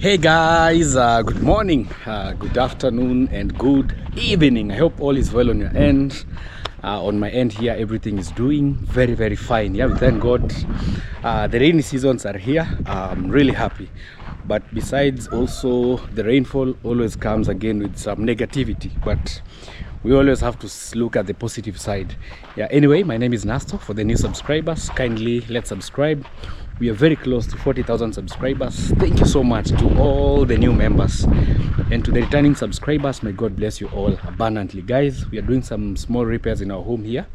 Hey guys, good morning, good afternoon and good evening. I hope all is well on your end. On my end here, everything is doing very fine. Yeah, we thank God. The rainy seasons are here. I'm really happy. But besides, also the rainfall always comes again with some negativity, but we always have to look at the positive side. Yeah, anyway, my name is Nasto. For the new subscribers, kindly let's subscribe. We are very close to 40,000 subscribers. Thank you so much to all the new members, and to the returning subscribers, may God bless you all abundantly. Guys, we are doing some small repairs in our home here.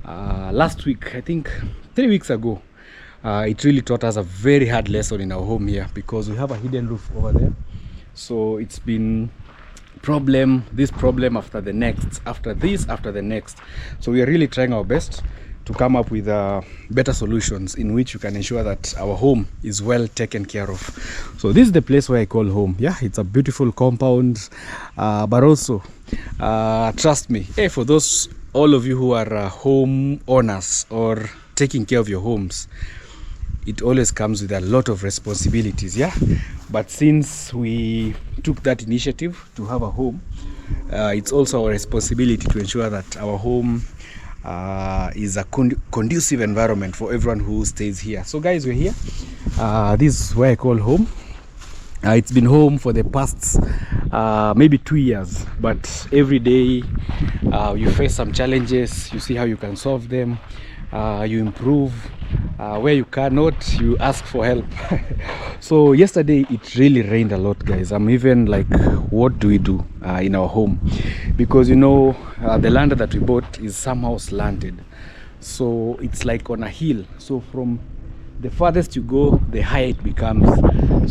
Last week, I think 3 weeks ago, it really taught us a very hard lesson in our home here, because we have a hidden roof over there. So it's been this problem after the next, after this, after the next. So we are really trying our best to come up with better solutions in which you can ensure that our home is well taken care of. So this is the place where I call home. Yeah, it's a beautiful compound, but also trust me, hey, for those all of you who are home owners or taking care of your homes, it always comes with a lot of responsibilities. Yeah, but since we took that initiative to have a home, it's also our responsibility to ensure that our home is a conducive environment for everyone who stays here. So guys, we're here. This is where I call home. It's been home for the past maybe 2 years, but every day you face some challenges. You see how you can solve them. You improve. Where you cannot, you ask for help. So yesterday it really rained a lot, guys. I'm even like, what do we do in our home? Because you know, the land that we bought is somehow slanted, so it's like on a hill. So from the farthest you go, the higher it becomes.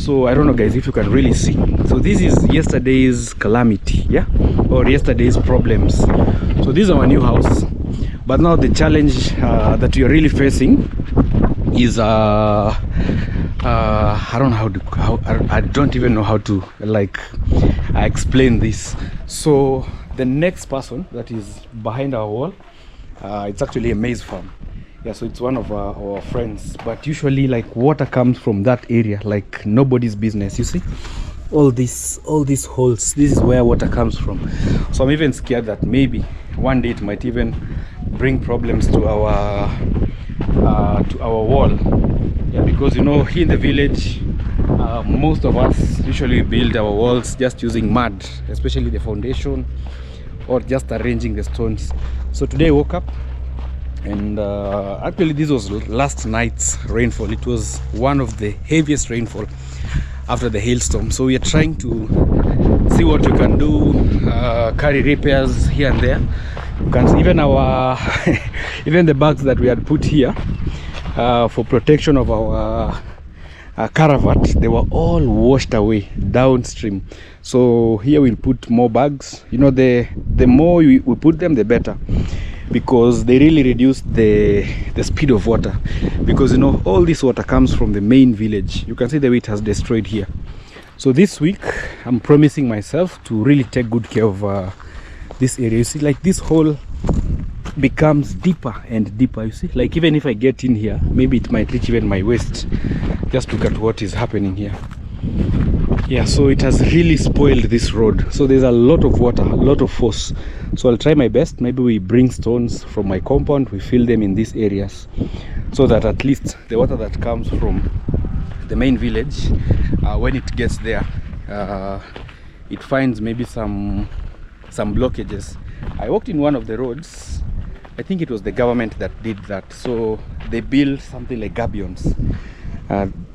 So I don't know, guys, if you can really see. So this is yesterday's calamity, yeah, or yesterday's problems. So this is our new house, but now the challenge that we are really facing is I don't even know how to like explain this. So the next person that is behind our wall, it's actually a maize farm. Yeah, so it's one of our friends, but usually like water comes from that area like nobody's business. You see all these holes, this is where water comes from. So I'm even scared that maybe one day it might even bring problems to our wall. Yeah, because you know, here in the village, most of us usually build our walls just using mud, especially the foundation, or just arranging the stones. So today I woke up, and actually this was last night's rainfall. It was one of the heaviest rainfall after the hailstorm. So we are trying to see what we can do, carry repairs here and there. You can see even our even the bags that we had put here for protection of our caravat, they were all washed away downstream. So here we'll put more bags. You know, the more we put them, the better, because they really reduce the speed of water. Because you know, all this water comes from the main village. You can see the way it has destroyed here. So this week I'm promising myself to really take good care of this area. You see, like this hole becomes deeper and deeper. You see, like even if I get in here, maybe it might reach even my waist. Just look at what is happening here. Yeah, so it has really spoiled this road. So there's a lot of water, a lot of force. So I'll try my best. Maybe we bring stones from my compound, we fill them in these areas, so that at least the water that comes from the main village, when it gets there, it finds maybe some blockages. I walked in one of the roads. I think it was the government that did that. So they built something like gabions.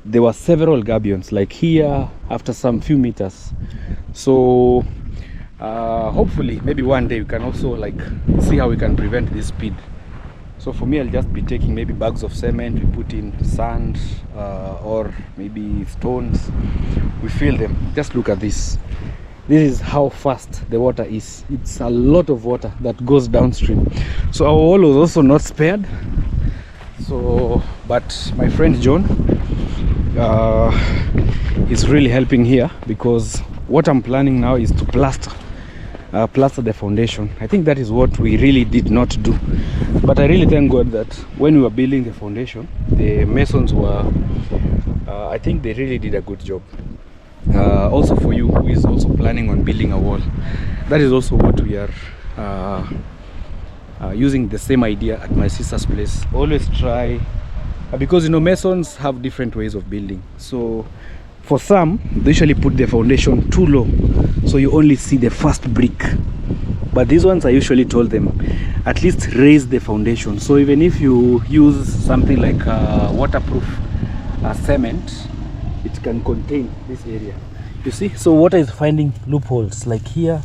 There were several gabions like here after some few meters. So hopefully maybe one day we can also like see how we can prevent this speed. So for me, I'll just be taking maybe bags of cement, we put in sand, or maybe stones, we fill them. Just look at this. This is how fast the water is. It's a lot of water that goes downstream. So our wall was also not spared. So, but my friend John is really helping here, because what I'm planning now is to plaster the foundation. I think that is what we really did not do. But I really thank God that when we were building the foundation, the masons were, I think they really did a good job. also for you who is also planning on building a wall. That is also what we are using the same idea at my sister's place. Always try, because you know masons have different ways of building. So for some, they usually put the foundation too low, so you only see the first brick. But these ones, I usually told them, at least raise the foundation. So even if you use something like waterproof cement, it can contain this area. You see, so water is finding loopholes. Like here,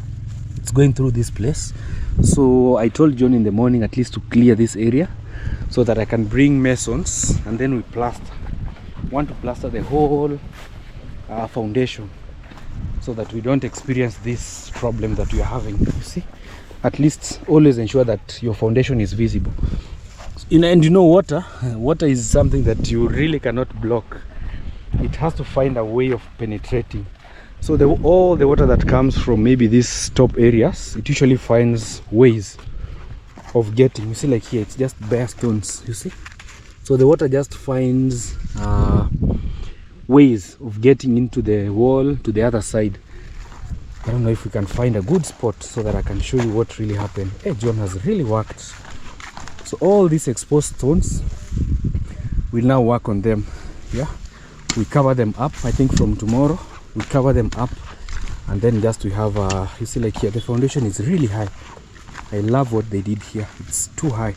it's going through this place. So I told John in the morning at least to clear this area, so that I can bring masons and then we plaster. Want to plaster the whole foundation, so that we don't experience this problem that we are having. You see, at least always ensure that your foundation is visible. And you know, water is something that you really cannot block. It has to find a way of penetrating. So all the water that comes from maybe these top areas, it usually finds ways of getting. You see, like here, it's just bare stones. You see, so the water just finds ways of getting into the wall to the other side. I don't know if we can find a good spot so that I can show you what really happened. Hey, John has really worked. So all these exposed stones, we'll now work on them. Yeah, we cover them up. I think from tomorrow we cover them up, and then just we have you see, like here, the foundation is really high. I love what they did here. It's too high.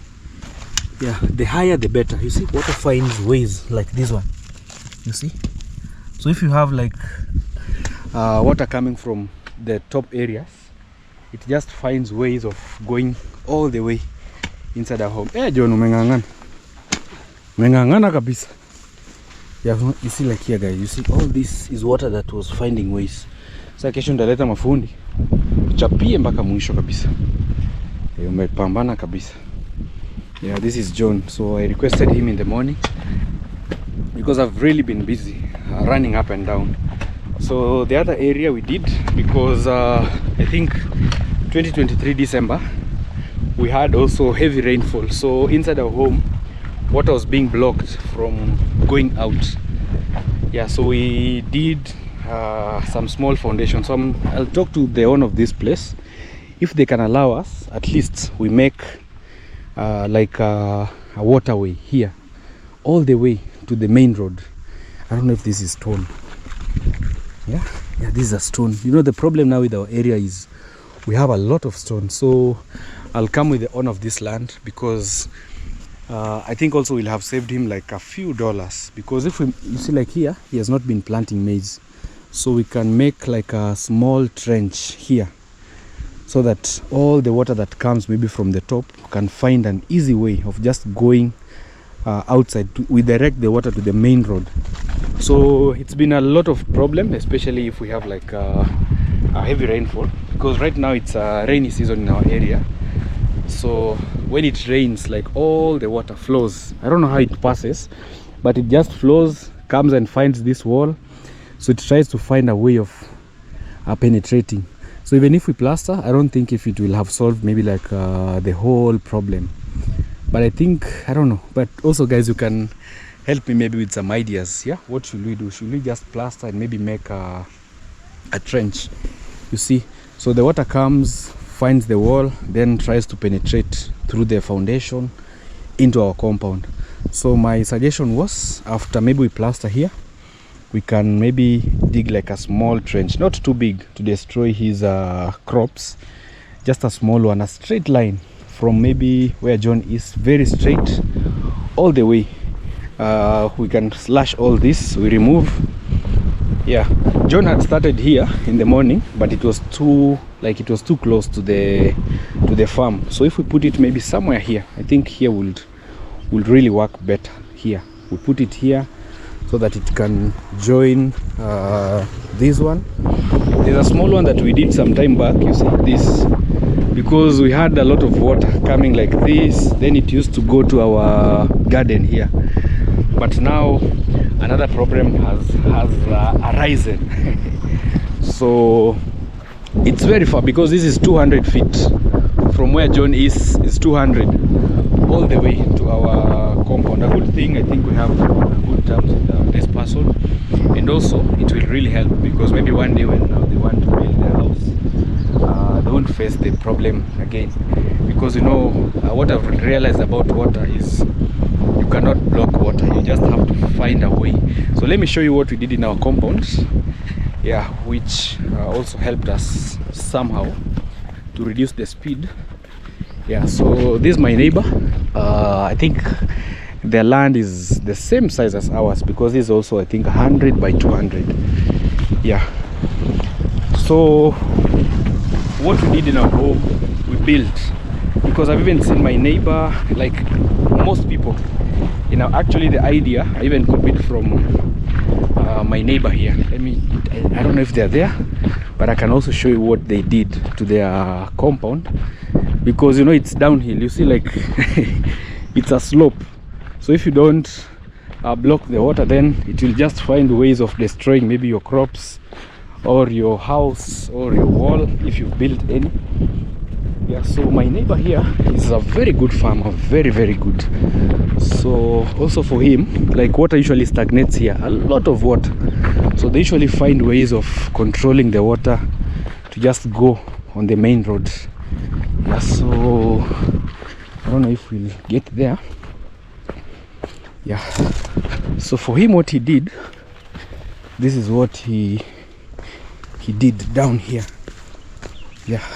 Yeah, the higher the better. You see, water finds ways like this one. You see, so if you have like water coming from the top areas, it just finds ways of going all the way inside our home. Eh, John, umengangana kabisa. Yeah, you see, like here, guys, you see all this is water that was finding ways. Sasa kesho ndaleta mafundi chapie mpaka mwisho kabisa. Umepambana kabisa. Yeah, this is John. So I requested him in the morning because I've really been busy running up and down. So the other area we did, because I think 2023 December we had also heavy rainfall. So inside our home, water was being blocked from going out. Yeah, so we did some small foundation. So I'll talk to the owner of this place. If they can allow us, at least we make like a waterway here all the way to the main road. I don't know if this is stone. Yeah, this is a stone. You know, the problem now with our area is we have a lot of stone. So I'll come with the owner of this land, because I think also we'll have saved him like a few dollars, because if you see, like here, he has not been planting maize, so we can make like a small trench here, so that all the water that comes maybe from the top can find an easy way of just going outside. We direct the water to the main road. So it's been a lot of problem, especially if we have like a heavy rainfall, because right now it's a rainy season in our area. So when it rains, like all the water flows. I don't know how it passes, but it just flows, comes and finds this wall. So it tries to find a way of penetrating. So even if we plaster, I don't think if it will have solved maybe like the whole problem. But I think, I don't know. But also, guys, you can help me maybe with some ideas. Yeah, what should we do? Should we just plaster and maybe make a trench? You see, so the water comes, finds the wall, then tries to penetrate through the foundation into our compound. So my suggestion was, after maybe we plaster here, we can maybe dig like a small trench, not too big to destroy his crops, just a small one, a straight line from maybe where John is, very straight all the way. We can slash all this, we remove. Yeah, John had started here in the morning, but it was too close to the farm. So if we put it maybe somewhere here, I think here would really work better. Here we put it here so that it can join this one. There's a small one that we did some time back. You see this, because we had a lot of water coming like this, then it used to go to our garden here. But now another problem has arisen. So it's very far, because this is 200 feet from where John is 200. all the way to our compound. A good thing, I think we have good terms with this person, and also it will really help, because maybe one day when they want to build their house, they won't face the problem again. Because you know, what I've realized about water is you cannot block water, you just have to find a way. So let me show you what we did in our compound, yeah, which also helped us somehow to reduce the speed. Yeah, so this is my neighbor. I think their land is the same size as ours, because this is also, I think, 100 by 200. Yeah, so what we did in our home, we built, because I've even seen my neighbor, like most people, you know, actually the idea I even copied from my neighbor here. I don't know if they're there, but I can also show you what they did to their compound, because you know, it's downhill, you see, like it's a slope. So if you don't block the water, then it will just find ways of destroying maybe your crops or your house or your wall, if you've built any. Yeah, so my neighbor here is a very good farmer, very good. So also for him, like, water usually stagnates here, a lot of water, so they usually find ways of controlling the water to just go on the main road. Yeah, so I don't know if we'll get there. Yeah, so for him, what he did, this is what he did down here. Yeah,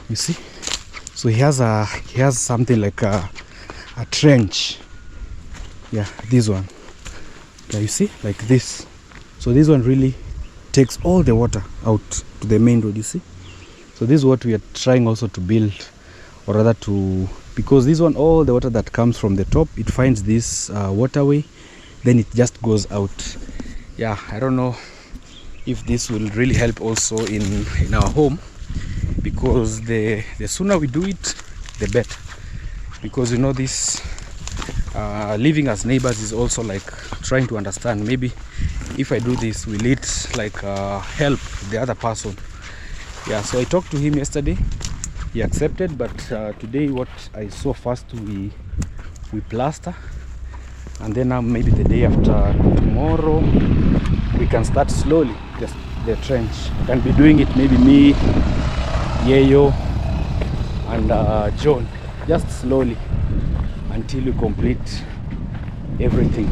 you see, so he has something like a trench. Yeah, this one. Yeah, you see, like this. So this one really takes all the water out to the main road, you see. So this is what we are trying also to build, or rather to, because this one, all the water that comes from the top, it finds this waterway, then it just goes out. Yeah, I don't know if this will really help also in our home, because the sooner we do it, the better. Because you know, this living as neighbors is also like trying to understand, maybe if I do this, will it like help the other person. Yeah, so I talked to him yesterday, he accepted, but today what I saw, first we plaster, and then maybe the day after tomorrow we can start slowly just the trench. I can be doing it, maybe me, Yeyo and John, just slowly until you complete everything.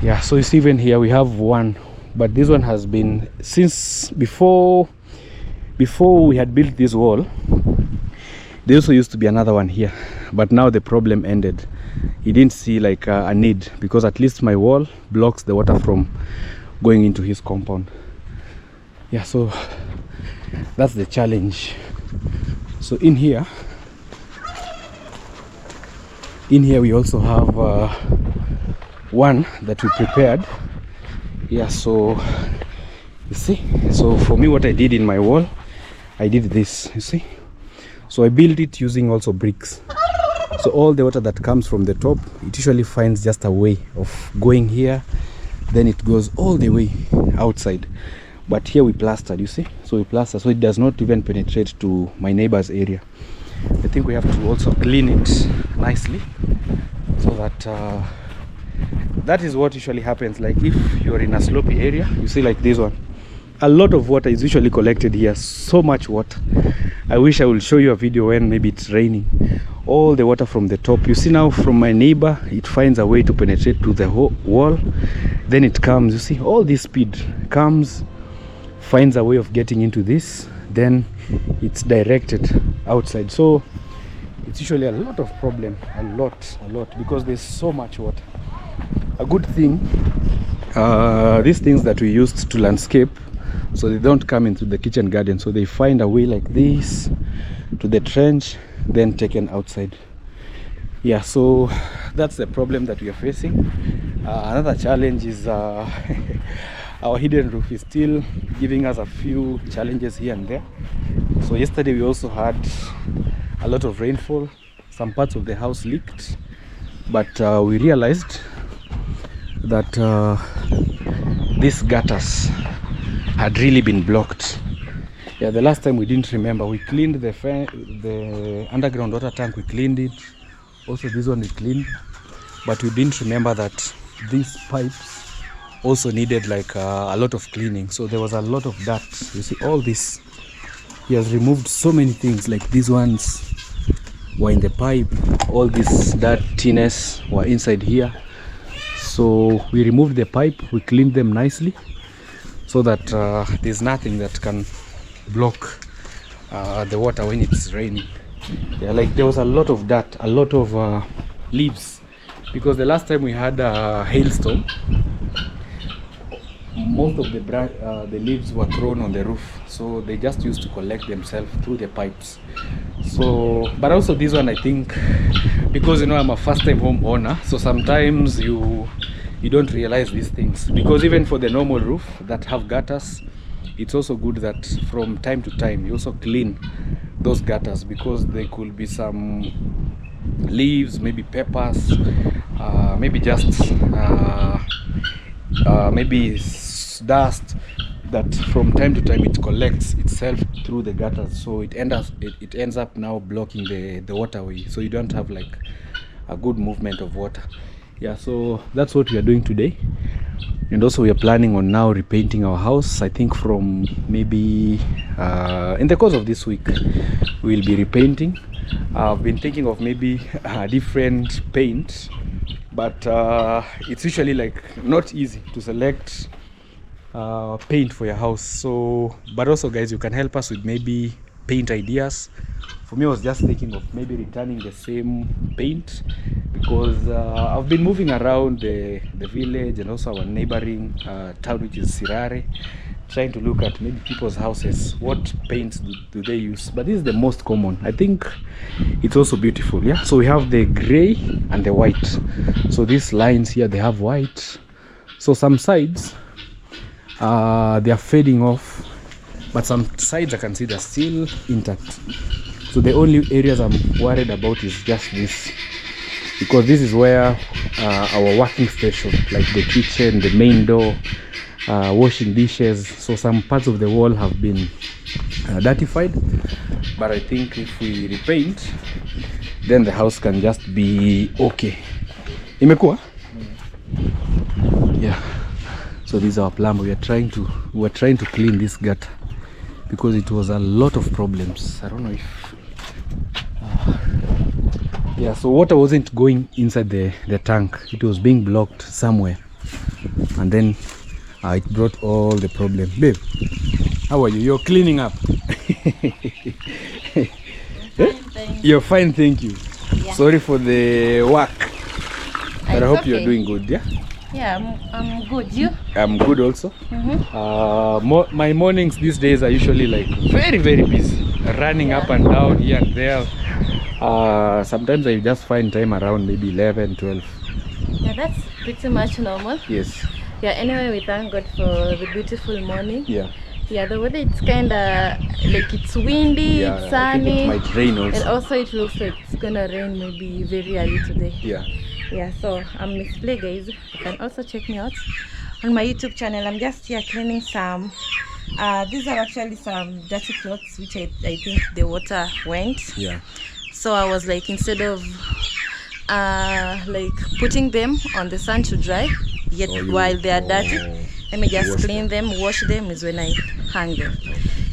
Yeah, so you see, even here we have one, but this one has been since before we had built this wall. There also used to be another one here, but now the problem ended. He didn't see like a need, because at least my wall blocks the water from going into his compound. Yeah, so that's the challenge. So in here we also have one that we prepared. Yeah, so you see, so for me, what I did in my wall, I did this, you see. So I built it using also bricks. So all the water that comes from the top, it usually finds just a way of going here, then it goes all the way outside. But here we plastered, you see. So we plaster, so it does not even penetrate to my neighbor's area. I think we have to also clean it nicely, so that that is what usually happens. Like if you're in a slopey area, you see, like this one, a lot of water is usually collected here, so much water. I wish I will show you a video when maybe it's raining. All the water from the top, you see now from my neighbor, it finds a way to penetrate to the wall, then it comes, you see, all this speed comes, finds a way of getting into this, then it's directed outside. So it's usually a lot of problem, a lot, because there's so much water. A good thing, these things that we used to landscape, so they don't come into the kitchen garden, so they find a way like this to the trench, then taken outside. Yeah, so that's the problem that we are facing. Another challenge is our hidden roof is still giving us a few challenges here and there. So yesterday we also had a lot of rainfall, some parts of the house leaked, but we realized that these gutters had really been blocked. Yeah, the last time we didn't remember. We cleaned the underground water tank. We cleaned it. Also, this one we cleaned, but we didn't remember that these pipes also needed like a lot of cleaning. So there was a lot of dirt. You see all this. He has removed so many things, like these ones were in the pipe. All this dirtiness were inside here. So we removed the pipe. We cleaned them nicely, so that there's nothing that can block the water when it's raining. Yeah, like there was a lot of dirt, a lot of leaves, because the last time we had a hailstorm, most of the leaves were thrown on the roof, so they just used to collect themselves through the pipes. So, but also this one, I think, because you know I'm a first-time homeowner, so sometimes you don't realize these things, because even for the normal roof that have gutters, it's also good that from time to time you also clean those gutters, because there could be some leaves, maybe peppers, maybe just maybe dust that from time to time it collects itself through the gutters, so it ends up now blocking the waterway, so you don't have like a good movement of water. Yeah, so that's what we are doing today. And also we are planning on now repainting our house. I think from maybe in the course of this week we'll be repainting. I've been thinking of maybe a different paint, but it's usually like not easy to select paint for your house. So, but also guys, you can help us with maybe paint ideas. For me, I was just thinking of maybe returning the same paint, because I've been moving around the village and also our neighboring town, which is Sirare, trying to look at maybe people's houses, what paints do they use. But this is the most common. I think it's also beautiful. Yeah, so we have the gray and the white. So these lines here, they have white. So some sides they are fading off, but some sides I can see they're still intact. So the only areas I'm worried about is just this, because this is where our working station, like the kitchen, the main door, washing dishes, so some parts of the wall have been dirtified. But I think if we repaint, then the house can just be okay. Imekuwa? Yeah. So this is our plan. We are trying to clean this gutter, because it was a lot of problems. I don't know if yeah, so water wasn't going inside the tank, it was being blocked somewhere, and then it brought all the problem. Babe, how are you? You're cleaning up. You're fine, thank you. Yeah. Sorry for the work, but I hope okay. You're doing good. Yeah, I'm good. You? I'm good also. My mornings these days are usually like very busy, running up and down here and there. Sometimes I just find time around maybe 11, 12. Yeah, that's pretty much normal. Yes. Yeah, anyway, we thank God for the beautiful morning. Yeah. Yeah, the weather, it's kind of like it's windy, it's sunny. I think it might rain also. And also it looks like it's gonna rain maybe very early today. Yeah. Yeah, so I'm Miss Play, guys. You can also check me out on my YouTube channel. I'm just here cleaning some these are actually some dirty clothes which I think the water went. Yeah. So I was like, instead of like putting them on the sun to dry, yet while they are dirty, let me just clean them, wash them is when I hang them.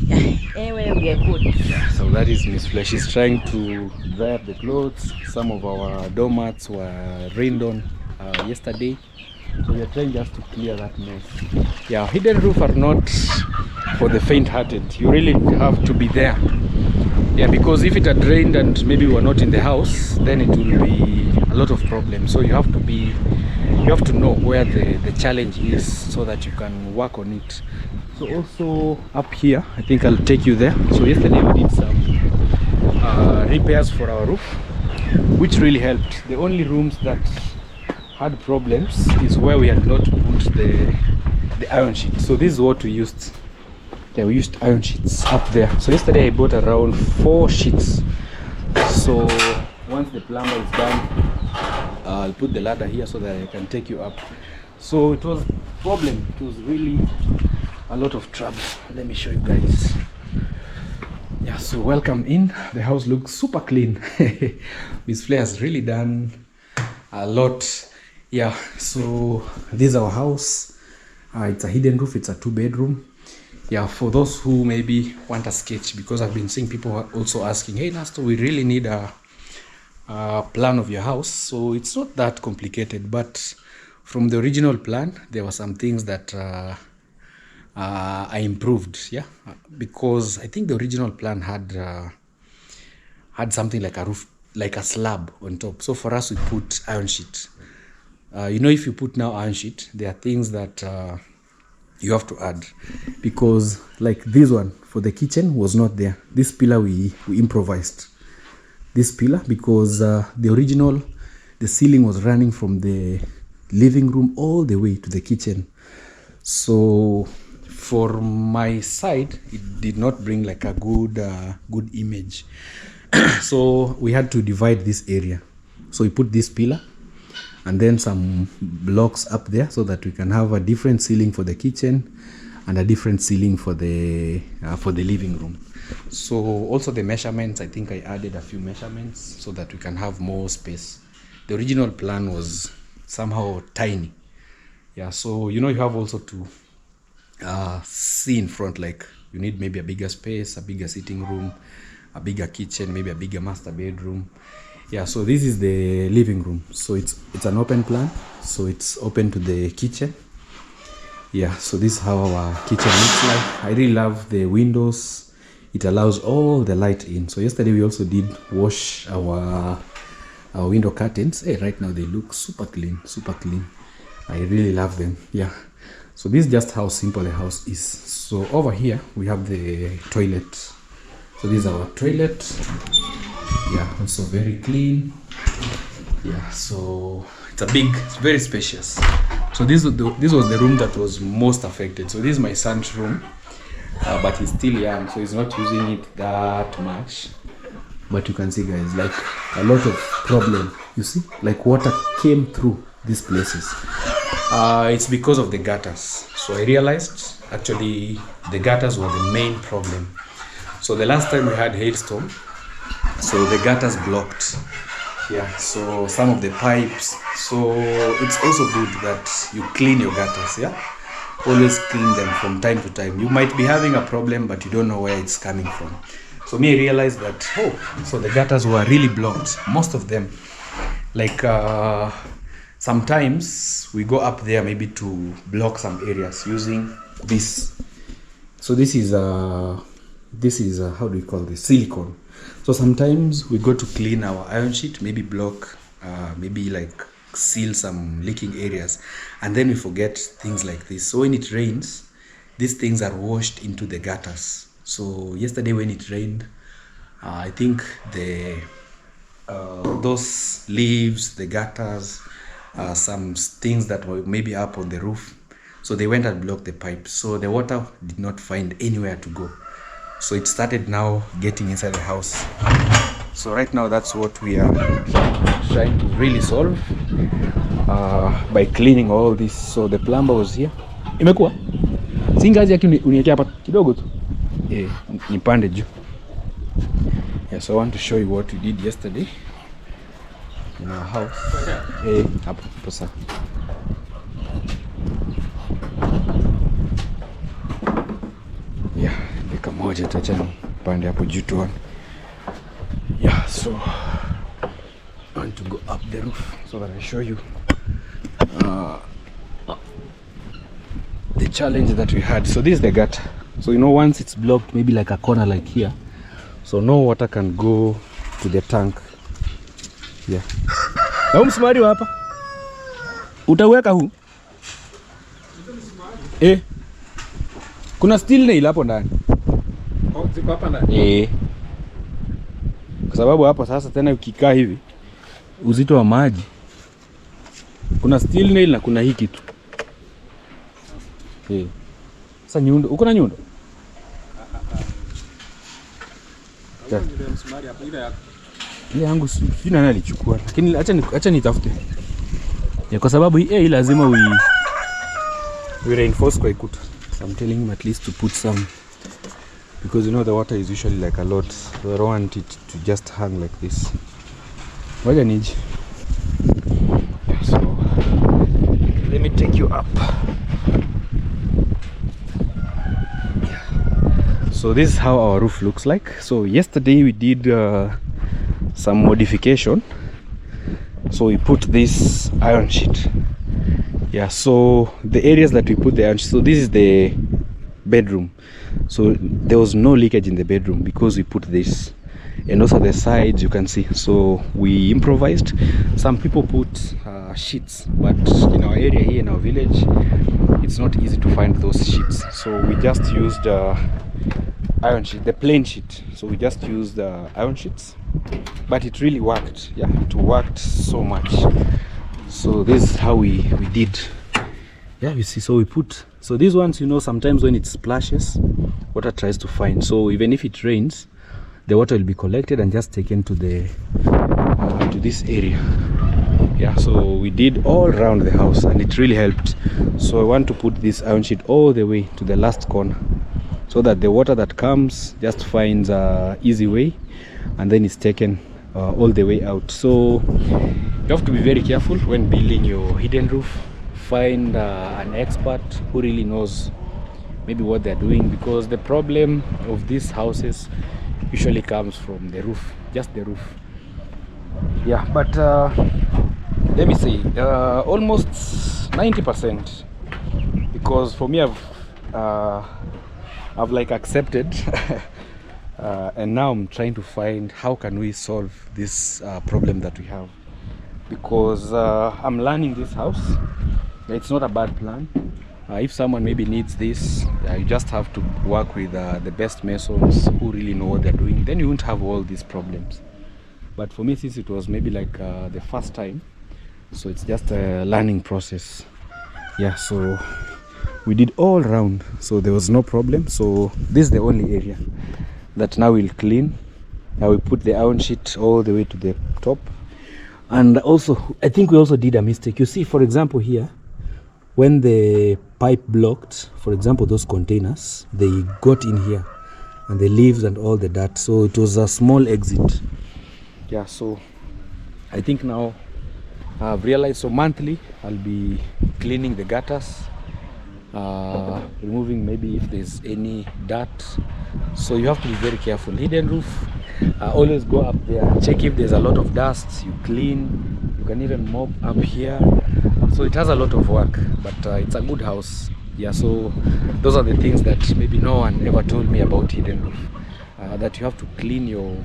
Yeah, anyway, we are good. Yeah, so that is Miss Flesh. She's trying to dry up the clothes. Some of our doormats were rained on yesterday, so we are trying just to clear that mess. Yeah, hidden roof are not for the faint-hearted. You really have to be there. Yeah, because if it had rained and maybe we were not in the house, then it will be a lot of problems. So you have to know where the challenge is, so that you can work on it. So also up here, I think I'll take you there. So yesterday we did some repairs for our roof, which really helped. The only rooms that had problems is where we had not put the iron sheet. So this is what we used. Yeah, we used iron sheets up there. So yesterday I bought around 4 sheets. So once the plumber is done, I'll put the ladder here so that I can take you up. So it was a problem. It was really a lot of trouble. Let me show you guys. Yeah, so welcome in. The house looks super clean. Miss Flair has really done a lot. Yeah, so this is our house. It's a hidden roof. It's a 2-bedroom. Yeah, for those who maybe want a sketch, because I've been seeing people also asking, hey Nasto, we really need a plan of your house. So it's not that complicated, but from the original plan, there were some things that I improved, yeah, because I think the original plan had something like a roof, like a slab on top. So for us, we put iron sheet. You know, if you put now iron sheet, there are things that you have to add, because like this one for the kitchen was not there. This pillar we improvised this pillar because the original, the ceiling was running from the living room all the way to the kitchen. So for my side, it did not bring like a good image. So we had to divide this area. So we put this pillar and then some blocks up there so that we can have a different ceiling for the kitchen and a different ceiling for the living room. So also the measurements, I think I added a few measurements so that we can have more space. The original plan was somehow tiny. Yeah, so you know, you have also to see in front, like you need maybe a bigger space, a bigger sitting room, a bigger kitchen, maybe a bigger master bedroom. Yeah, so this is the living room. So it's an open plan, so it's open to the kitchen. Yeah, so this is how our kitchen looks like. I really love the windows. It allows all the light in. So yesterday we also did wash our window curtains. Hey, right now they look super clean, super clean. I really love them. Yeah, so this is just how simple the house is. So over here we have the toilet. So this is our toilet. Yeah, also very clean. Yeah, so it's very spacious. So this was the room that was most affected. So this is my son's room, but he's still young, so he's not using it that much. But you can see, guys, like a lot of problem. You see, like water came through these places. It's because of the gutters. So I realized actually the gutters were the main problem. So the last time we had hailstorm, so the gutters blocked. Yeah, so some of the pipes. So it's also good that you clean your gutters. Yeah, always clean them from time to time. You might be having a problem, but you don't know where it's coming from. So me, I realized that, so the gutters were really blocked, most of them. Like sometimes we go up there maybe to block some areas using this. So this is how do we call this? Silicone. So sometimes we go to clean our iron sheet, maybe block, maybe like seal some leaking areas, and then we forget things like this. So when it rains, these things are washed into the gutters. So yesterday when it rained, I think those leaves, the gutters, some things that were maybe up on the roof, so they went and blocked the pipe. So the water did not find anywhere to go. So it started now getting inside the house. So right now that's what we are trying to really solve by cleaning all this. So the plumber was here. Imekuwa? Si ngazi yake uniwekea hapa kidogo tu. Nipande juu. Yeah, so I want to show you what we did yesterday in our house. Hapo posa. Yeah, dakika moja tacha nipande hapo juu tu. Yeah, so I want to go up the roof so that I show you the challenge that we had. So this is the gutter. So you know, once it's blocked, maybe like a corner like here, so no water can go to the tank. Yeah. Na msumari wa hapa utaweka huu? Kuna steel nail hapo ndani. Ziko hapa ndani. Kwa sababu hapo sasa tena ukikaa hivi uzito wa maji, kuna steel nail na kuna hii kitu. Sasa nyundo, uko na nyundo? Ile yangu sina nani alichukua, lakini acha nitafute. Kwa sababu hii lazima we reinforce kwa ikuta. So I'm telling him at least to put some because you know the water is usually like a lot, so I don't want it to just hang like this. What I need. So let me take you up. So this is how our roof looks like. So yesterday we did some modification. So we put this iron sheet. Yeah, so the areas that we put the iron sheet, so this is the bedroom. So there was no leakage in the bedroom because we put this, and also the sides you can see. So we improvised. Some people put sheets, but in our area here in our village it's not easy to find those sheets, so we just used iron sheet, the plain sheet. So we just used iron sheets, but it really worked. Yeah, it worked so much. So this is how we did. Yeah, you see, so we put, so these ones, you know, sometimes when it splashes, water tries to find. So even if it rains, the water will be collected and just taken to the to this area. Yeah, so we did all around the house and it really helped. So I want to put this iron sheet all the way to the last corner, so that the water that comes just finds a easy way and then it's taken all the way out. So you have to be very careful when building your hidden roof. Find an expert who really knows maybe what they're doing, because the problem of these houses usually comes from the roof, just the roof. Yeah, but let me say almost 90%, because for me I've like accepted and now I'm trying to find how can we solve this problem that we have, because I'm learning this house. It's not a bad plan. If someone maybe needs this, you just have to work with the best masons who really know what they're doing, then you won't have all these problems. But for me, since it was maybe like the first time, so it's just a learning process. Yeah, so we did all around, so there was no problem. So this is the only area that now we'll clean. Now we put the iron sheet all the way to the top. And also I think we also did a mistake. You see, for example, here when the pipe blocked, for example, those containers, they got in here and the leaves and all the dirt, so it was a small exit. Yeah, so I think now I've realized, so monthly I'll be cleaning the gutters, removing maybe if there's any dirt. So you have to be very careful. Hidden roof, always go up there, check if there's a lot of dust, you clean. You can even mop up here. So it has a lot of work, but it's a good house. Yeah, so those are the things that maybe no one ever told me about hidden roof, that you have to clean your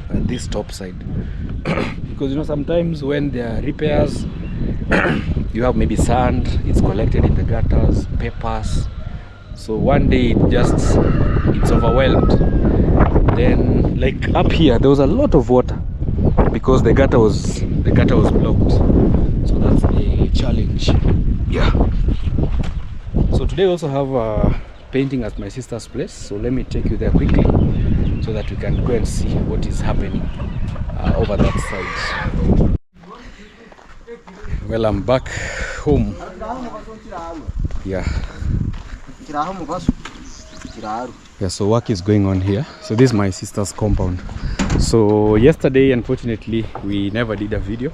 this top side because you know sometimes when there are repairs you have maybe sand, it's collected in the gutters, papers, so one day it's overwhelmed. Then like up here there was a lot of water because the gutter was blocked, so that's a challenge. Yeah, so today I also have a painting at my sister's place, so let me take you there quickly so that we can go and see what is happening over that side. Well, I'm back home. Yeah, so work is going on here. So this is my sister's compound. So yesterday, unfortunately, we never did a video,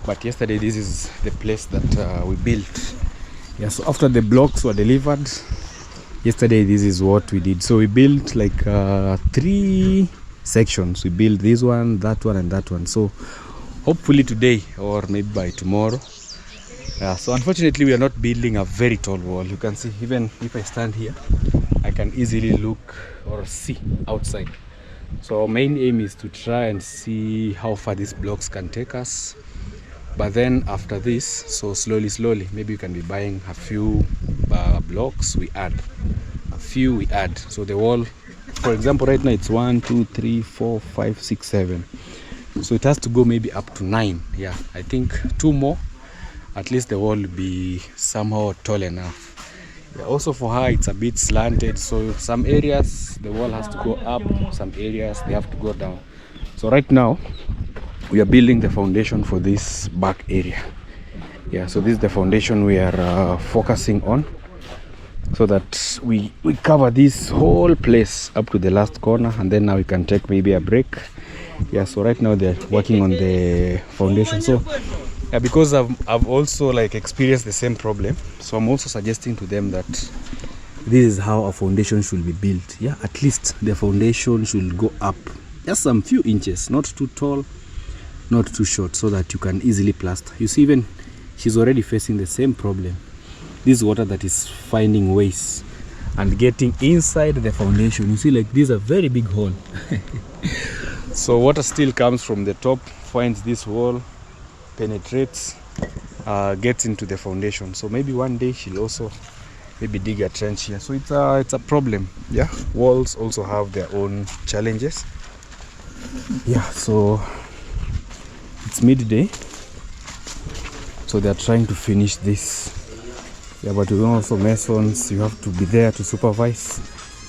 but yesterday this is the place that we built. Yeah, so after the blocks were delivered yesterday, this is what we did. So we built like 3 sections. We built this one, that one, and that one. So hopefully today or maybe by tomorrow. So unfortunately we are not building a very tall wall. You can see even if I stand here I can easily look or see outside. So our main aim is to try and see how far these blocks can take us. But then after this, so slowly maybe we can be buying a few blocks, we add a few, we add. So the wall, for example, right now it's 1 2 3 4 5 6 7, so it has to go maybe up to 9. Yeah, I think 2 more, at least the wall will be somehow tall enough. Yeah, also for her it's a bit slanted, so some areas the wall has to go up, some areas they have to go down. So right now we are building the foundation for this back area. Yeah, so this is the foundation we are focusing on. so that we cover this whole place up to the last corner, and then now we can take maybe a break. Yeah, so right now they're working on the foundation. So yeah, because I've also like experienced the same problem, so I'm also suggesting to them that this is how a foundation should be built. Yeah, at least the foundation should go up just some few inches, not too tall, not too short, so that you can easily plaster. You see, even she's already facing the same problem. This water that is finding ways and getting inside the foundation. You see, like, this is a very big hole. So water still comes from the top, finds this wall, penetrates, gets into the foundation. So maybe one day she'll also maybe dig a trench here. So it's a problem. Yeah, walls also have their own challenges. Yeah, so it's midday, so they're trying to finish this. Yeah, but we also masons, you have to be there to supervise.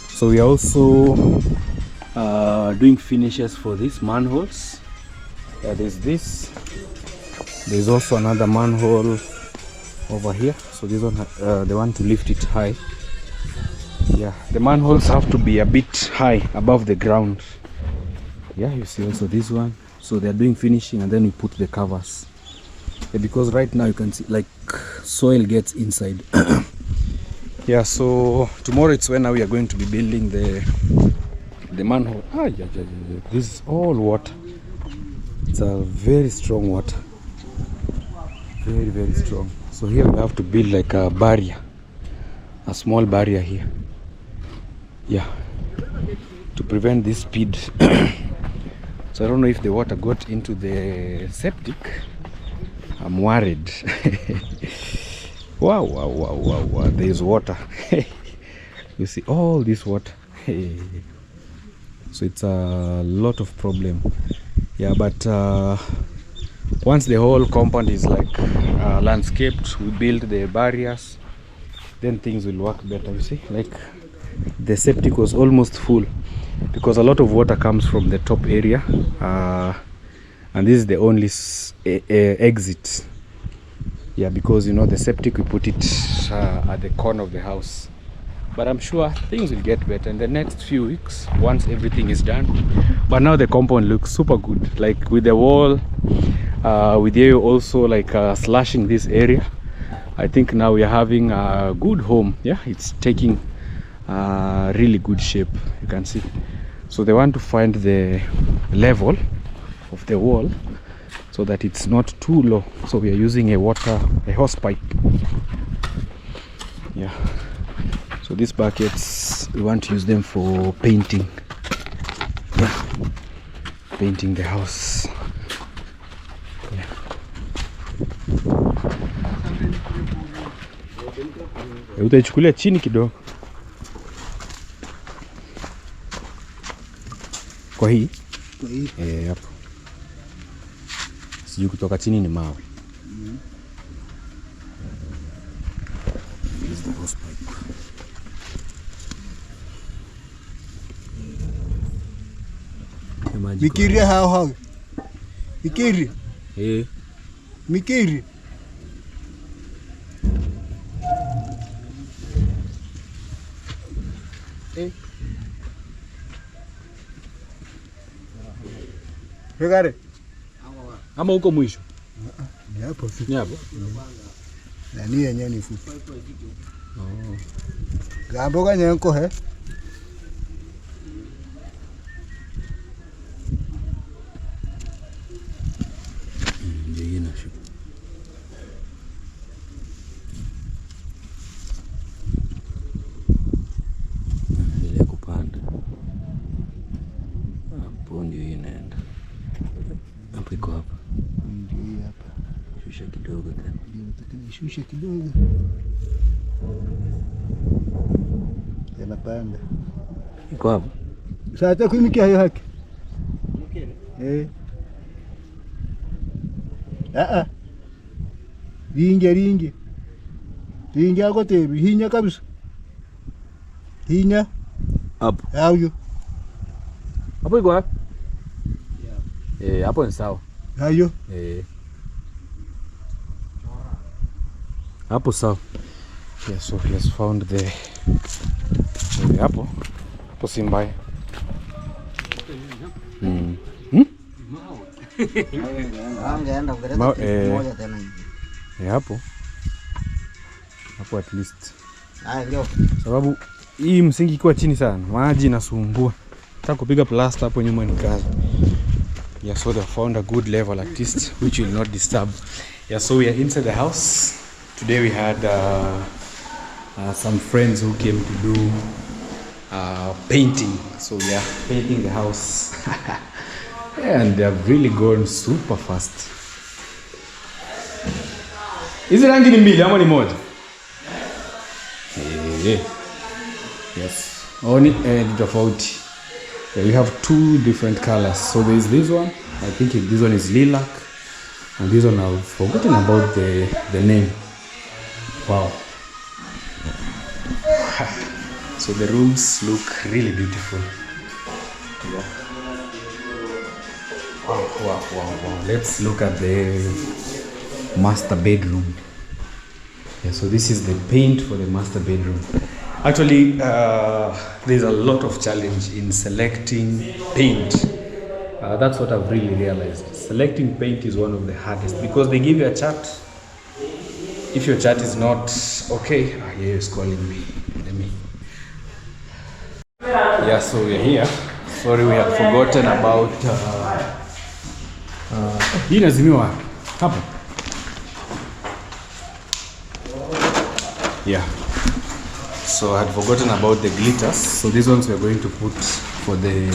So we are also doing finishes for these manholes. Yeah, there's this. There's also another manhole over here. So this one, they want to lift it high. Yeah, the manholes have to be a bit high above the ground. Yeah, you see also this one. So they're doing finishing, and then we put the covers. Yeah, because right now you can see like soil gets inside. Yeah, so tomorrow it's when now we are going to be building the manhole. This is all water. It's a very strong water, very, very strong. So here we have to build like a barrier, a small barrier here. Yeah, to prevent this speed. So I don't know if the water got into the septic. I'm worried. Wow, there's water. You see all this water. So it's a lot of problem. Yeah, but once the whole compound is like landscaped, we build the barriers, then things will work better. You see, like the septic was almost full because a lot of water comes from the top area, and this is the only exit. Yeah, because you know the septic, we put it at the corner of the house. But I'm sure things will get better in the next few weeks once everything is done. But now the compound looks super good, like with the wall, with you also like slashing this area. I think now we are having a good home. Yeah, it's taking really good shape, you can see. So they want to find the level of the wall so that it's not too low. So we are using a hose pipe. Yeah. So these buckets, we want to use them for painting. Yeah, painting the house. Yeah. Utaichukulia chini kidogo. Kwa hii? Kwa hii? Hapo. Sijui kutoka chini ni mawe. This is the hose pipe. Mikiri how? Mikiri? Mikiri? Regare? Ama huko mwisho? Ni hapo. Ni hapo? Na ni yenyewe ni fupi. Gambo ganye nko he? Shusha kidogo. Yanapanda. Iko hapo. Sasa kuimikia hayo haki. Ringe. Ringe yako tebi, hinya kabisa. Hinya. Hapo. Hayo. Hapo iko wapi? Hapo ni sawa. Hayo. Hapo sawa. Yeah, so he has found the apple. Hapo si mbaya. Hapo at least. Sababu hii msingi ikiwa chini sana, maji inasumbua. Nataka kupiga plaster hapo nyuma ni kazi. Yeah, so they found a good level at least, which will not disturb. Yeah, so we are inside the house. Today we had some friends who came to do painting. So we are painting the house. And they have really gone super fast. Hizi rangi ni mbili ama ni moja? Yes. Oni tofauti. Yeah, we have two different colors. So there is this one. I think this one is lilac, and this one I've forgotten about the name. Wow. So the rooms look really beautiful. Yeah. Wow. Let's look at the master bedroom. Yeah, so this is the paint for the master bedroom. Actually, there's a lot of challenge in selecting paint. That's what I've really realized. Selecting paint is one of the hardest because they give you a chart. If your chart is not okay, here is calling me. Let me. Yeah, so we're here. Sorry, we had forgotten about. Hii nazimiwa hapa. Yeah. So I had forgotten about the glitters. So these ones we are going to put for the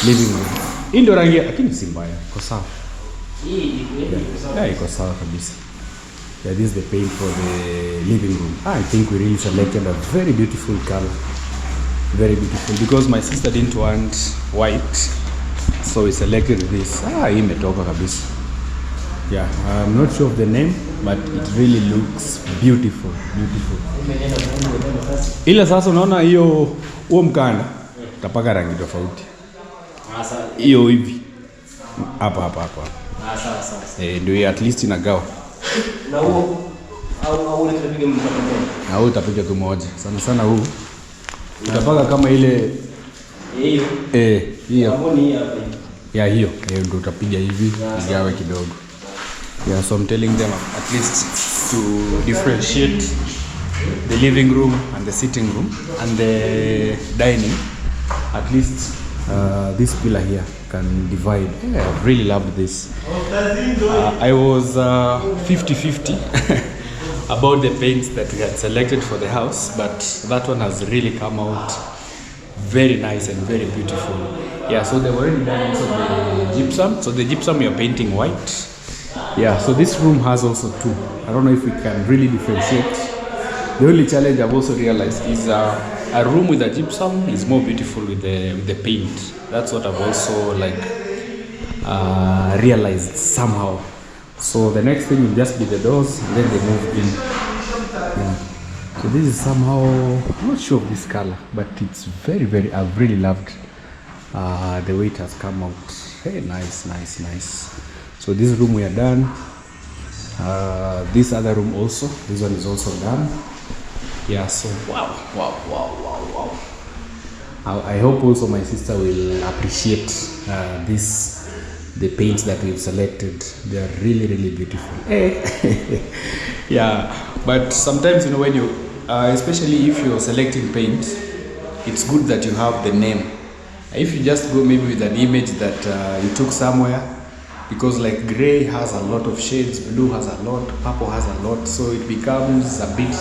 living room. Hii ndio rangi lakini si mbaya. Iko sawa. Yeah, iko sawa kabisa. Yeah, this is the paint for the living room. I think we really selected a very beautiful color. Very beautiful because my sister didn't want white. So we selected this. Hii imetoka kabisa. Yeah, I'm not sure of the name, but it really looks beautiful. Ila sasa unaona hiyo huo mkanda utapaka rangi tofauti. Hiyo hivi. Hapa. Sawa. Ndio at least inagawa. Na huo au utapiga mmoja. Au utapiga kimoja. Sana huu. Utapaka kama ile hiyo. Hiyo. Yeah, hiyo ndio utapiga hivi igawe kidogo. Yeah, so I'm telling them at least to differentiate the living room and the sitting room and the dining. At least this pillar here can divide. Yeah, I really loved this. I was 50-50 about the paints that we had selected for the house, but that one has really come out very nice and very beautiful. Yeah, so they've already done also the gypsum. So the gypsum we are painting white. Yeah, so this room has also two. I don't know if we can really differentiate. The only challenge I've also realized is a room with a gypsum is more beautiful with the paint. That's what I've also realized somehow. So the next thing will just be the doors, and then they move in. Yeah. So this is somehow, I'm not sure of this color, but it's very, I've really loved the way it has come out. Hey, nice. So this room we are done. This other room also. This one is also done. Yeah, so wow. I hope also my sister will appreciate the paints that we've selected. They are really beautiful. Yeah, but sometimes when you, especially if you're selecting paint, it's good that you have the name. If you just go maybe with an image that you took somewhere, because like gray has a lot of shades, blue has a lot, purple has a lot, so it becomes a bit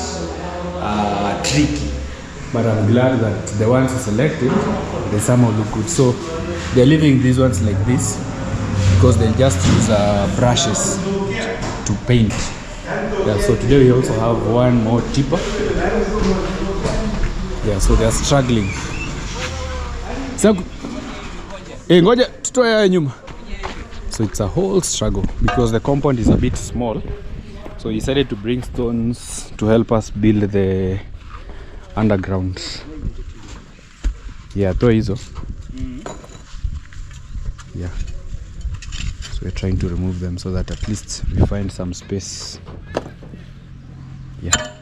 tricky. But I'm glad that the ones I selected, they somehow look good. So they're leaving these ones like this because they'll just use brushes to paint. Yeah, so today we also have one more tipper. Yeah, so they're struggling. Ngoja tutoe haya nyuma. So it's a whole struggle because the compound is a bit small. So he decided to bring stones to help us build the underground. Yeah, toa hizo. Yeah. So we're trying to remove them so that at least we find some space. Yeah.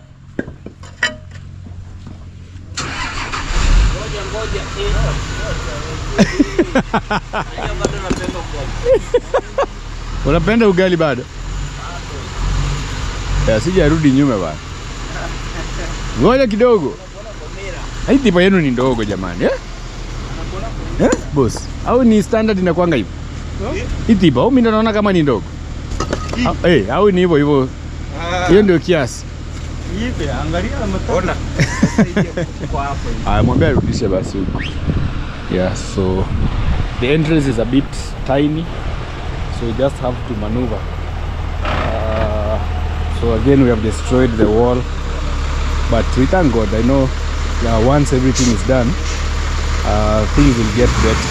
Unapenda ugali bado? Ya sijarudi nyuma bana. Ngoja kidogo. Hii tipa yenu ni ndogo jamani, boss? Au ni standard inakuanga hivyo? Hii tipa au mimi naona kama ni ndogo? Au ni hivyo hivyo? Hiyo ndio kiasi. Hivi angalia matona. Mwambie arudishe basi huko. Yeah, so the entrance is a bit tiny, so you just have to maneuver. So again we have destroyed the wall, but we thank God. I know once everything is done, things will get better.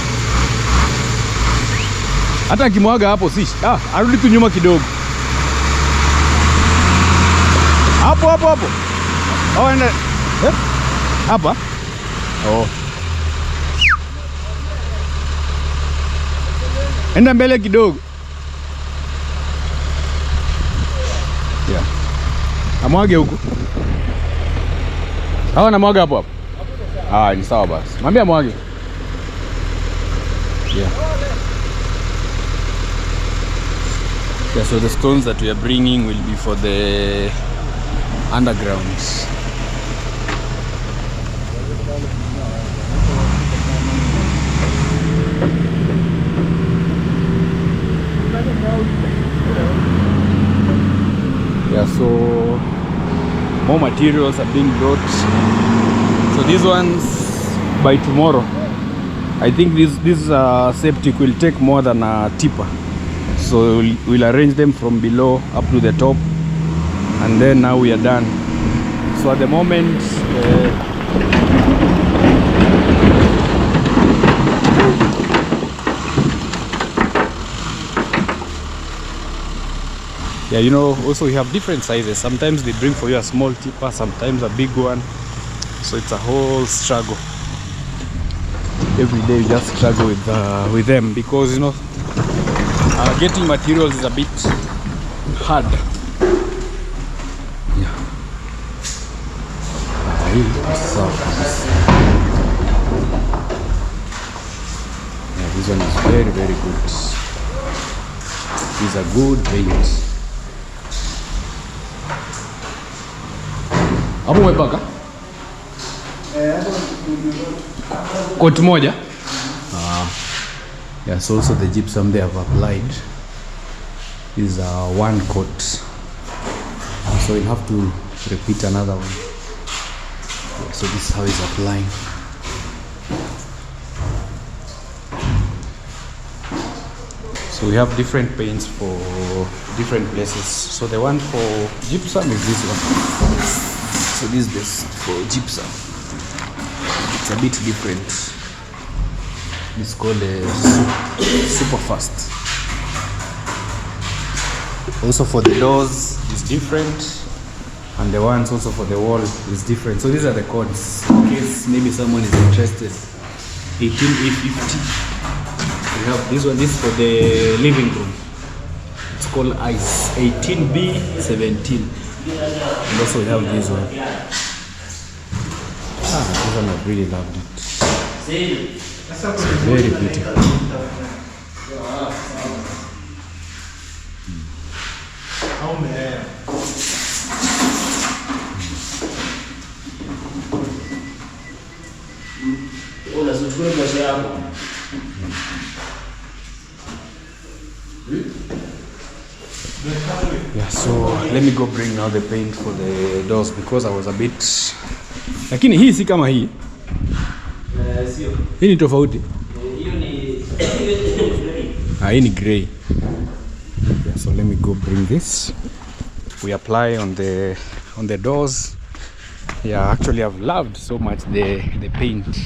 Hata kimwaga hapo arudi tu nyuma kidogo. Hapo. Enda. Hapa. Enda mbele kidogo. Yeah. Amwage huko. Na mwaga hapo. Ni sawa basi. Mwambie amwage. Yeah. Yeah, so the stones that we are bringing will be for the underground. Yeah, so more materials are being brought. So these ones by tomorrow, I think this septic will take more than a tipper. So we'll arrange them from below up to the top, and then now we are done. So at the moment yeah, you know, also we have different sizes. Sometimes they bring for you a small tipper, sometimes a big one. So it's a whole struggle. Every day you just struggle with them, because you know getting materials is a bit hard. Yeah. Yeah, this one is very, very good. These are good paint. Hapo umepaka? Coat moja? Yeah, so also the gypsum they have applied is one coat. So you'll have to repeat another one. Yeah, so this is how it's applying. So we have different paints for different places. So the one for gypsum is this one. So this is best for gypsum. It's a bit different. It's called super fast. Also for the doors is different, and the ones also for the wall is different. So these are the codes in case maybe someone is interested. 18A50. We have this one. This is for the living room. It's called ice. 18B17. And also we have this one. This one I really loved it. It's very beautiful. Yeah, so let me go bring now the paint for the doors, because I was a bit. Lakini hii si kama hii. Hii ni tofauti. Hii ni grey. Yeah, so let me go bring this. We apply on the doors. Yeah, actually I've loved so much the paint.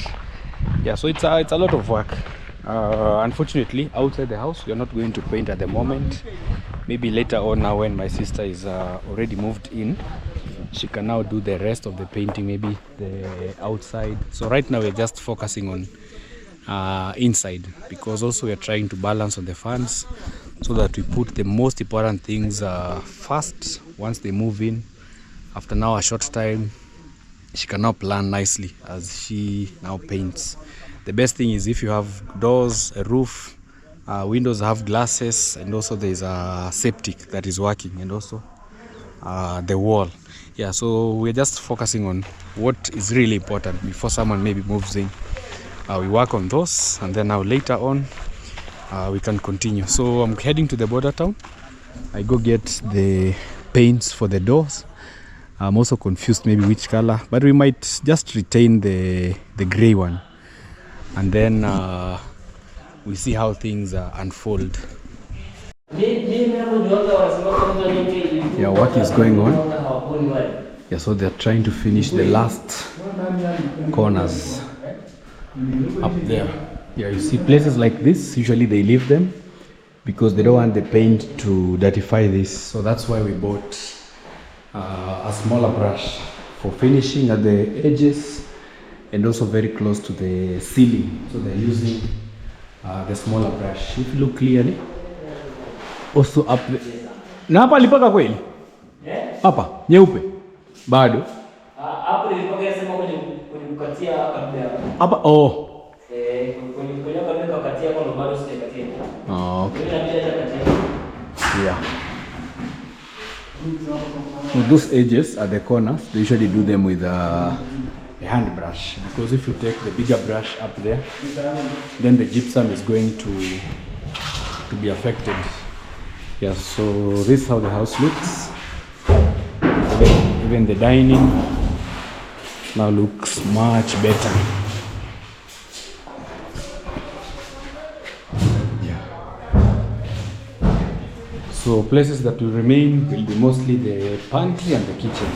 Yeah, so it's a lot of work. Unfortunately, outside the house we are not going to paint at the moment. Maybe later on, now when my sister is already moved in, she can now do the rest of the painting, maybe the outside. So right now we're just focusing on inside, because also we are trying to balance on the funds so that we put the most important things first once they move in. After now a short time, she can now plan nicely as she now paints The best thing is if you have doors, a roof, windows have glasses, and also there's a septic that is working, and also the wall. Yeah, so we're just focusing on what is really important before someone maybe moves in. We work on those, and then now later on we can continue. So I'm heading to the border town. I go get the paints for the doors. I'm also confused maybe which color, but we might just retain the gray one, and then we see how things unfold. Yeah, work is going on. Yeah, so they're trying to finish the last corners up there. Yeah, you see places like this, usually they leave them because they don't want the paint to dirtify this. So that's why we bought a smaller brush for finishing at the edges and also very close to the ceiling. So they're using the smaller brush. If you look clearly, also up there. Na hapa alipaka kweli? Hapa nyeupe bado hapo nilipaka sema kwenye kukatia kabla hapa. Oh, kwenye kabla kukatia kwa bado sijakatia. Oh, okay. Yeah. So those edges are the corners. They usually do them with a hand brush, because if you take the bigger brush up there, then the gypsum is going to be affected. Yeah, so this is how the house looks. Even the dining now looks much better. Yeah. So places that will remain will be mostly the pantry and the kitchen.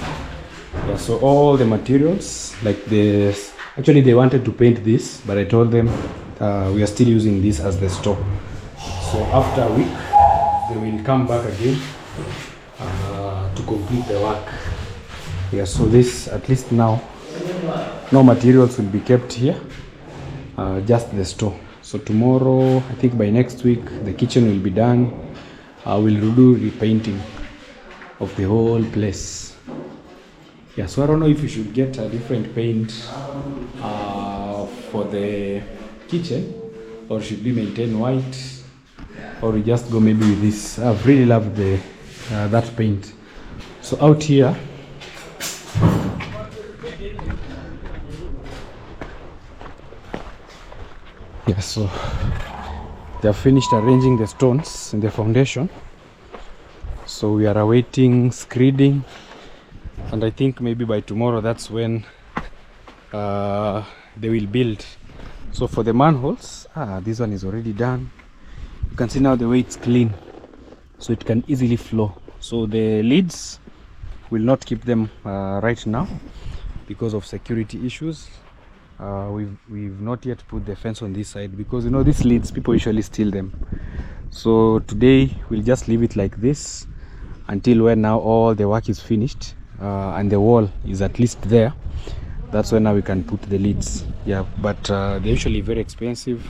Yeah, so all the materials like this. Actually, they wanted to paint this, but I told them we are still using this as the store. So after a week, they will come back again to complete the work. Yeah, so this, at least now, no materials will be kept here, just the store. So tomorrow, I think by next week, the kitchen will be done. We'll do repainting of the whole place. Yeah, so I don't know if you should get a different paint for the kitchen, or should we maintain white, or we just go maybe with this. I've really loved the that paint. So out here, yeah, so they have finished arranging the stones in the foundation. So we are awaiting screeding, and I think maybe by tomorrow that's when they will build. So for the manholes, this one is already done. You can see now the way it's clean, so it can easily flow. So the lids will not keep them right now because of security issues. We've not yet put the fence on this side because, you know, these lids, people usually steal them. So today we'll just leave it like this until when now all the work is finished and the wall is at least there. That's when now we can put the lids. Yeah, but they're usually very expensive.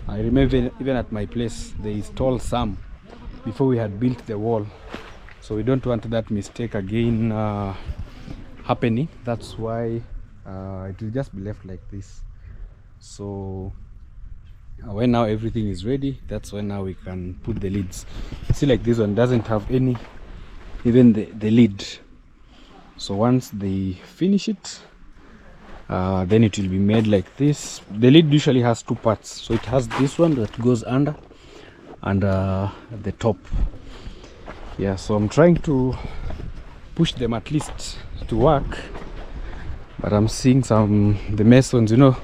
I remember even at my place they installed some before we had built the wall, so we don't want that mistake again happening. That's why it will just be left like this. So when now everything is ready, that's when now we can put the lids. See, like this one doesn't have any, even the lid. So once they finish it, then it will be made like this. The lid usually has two parts, so it has this one that goes under and the top. Yeah, so I'm trying to push them at least to work, but I'm seeing the masons, you know,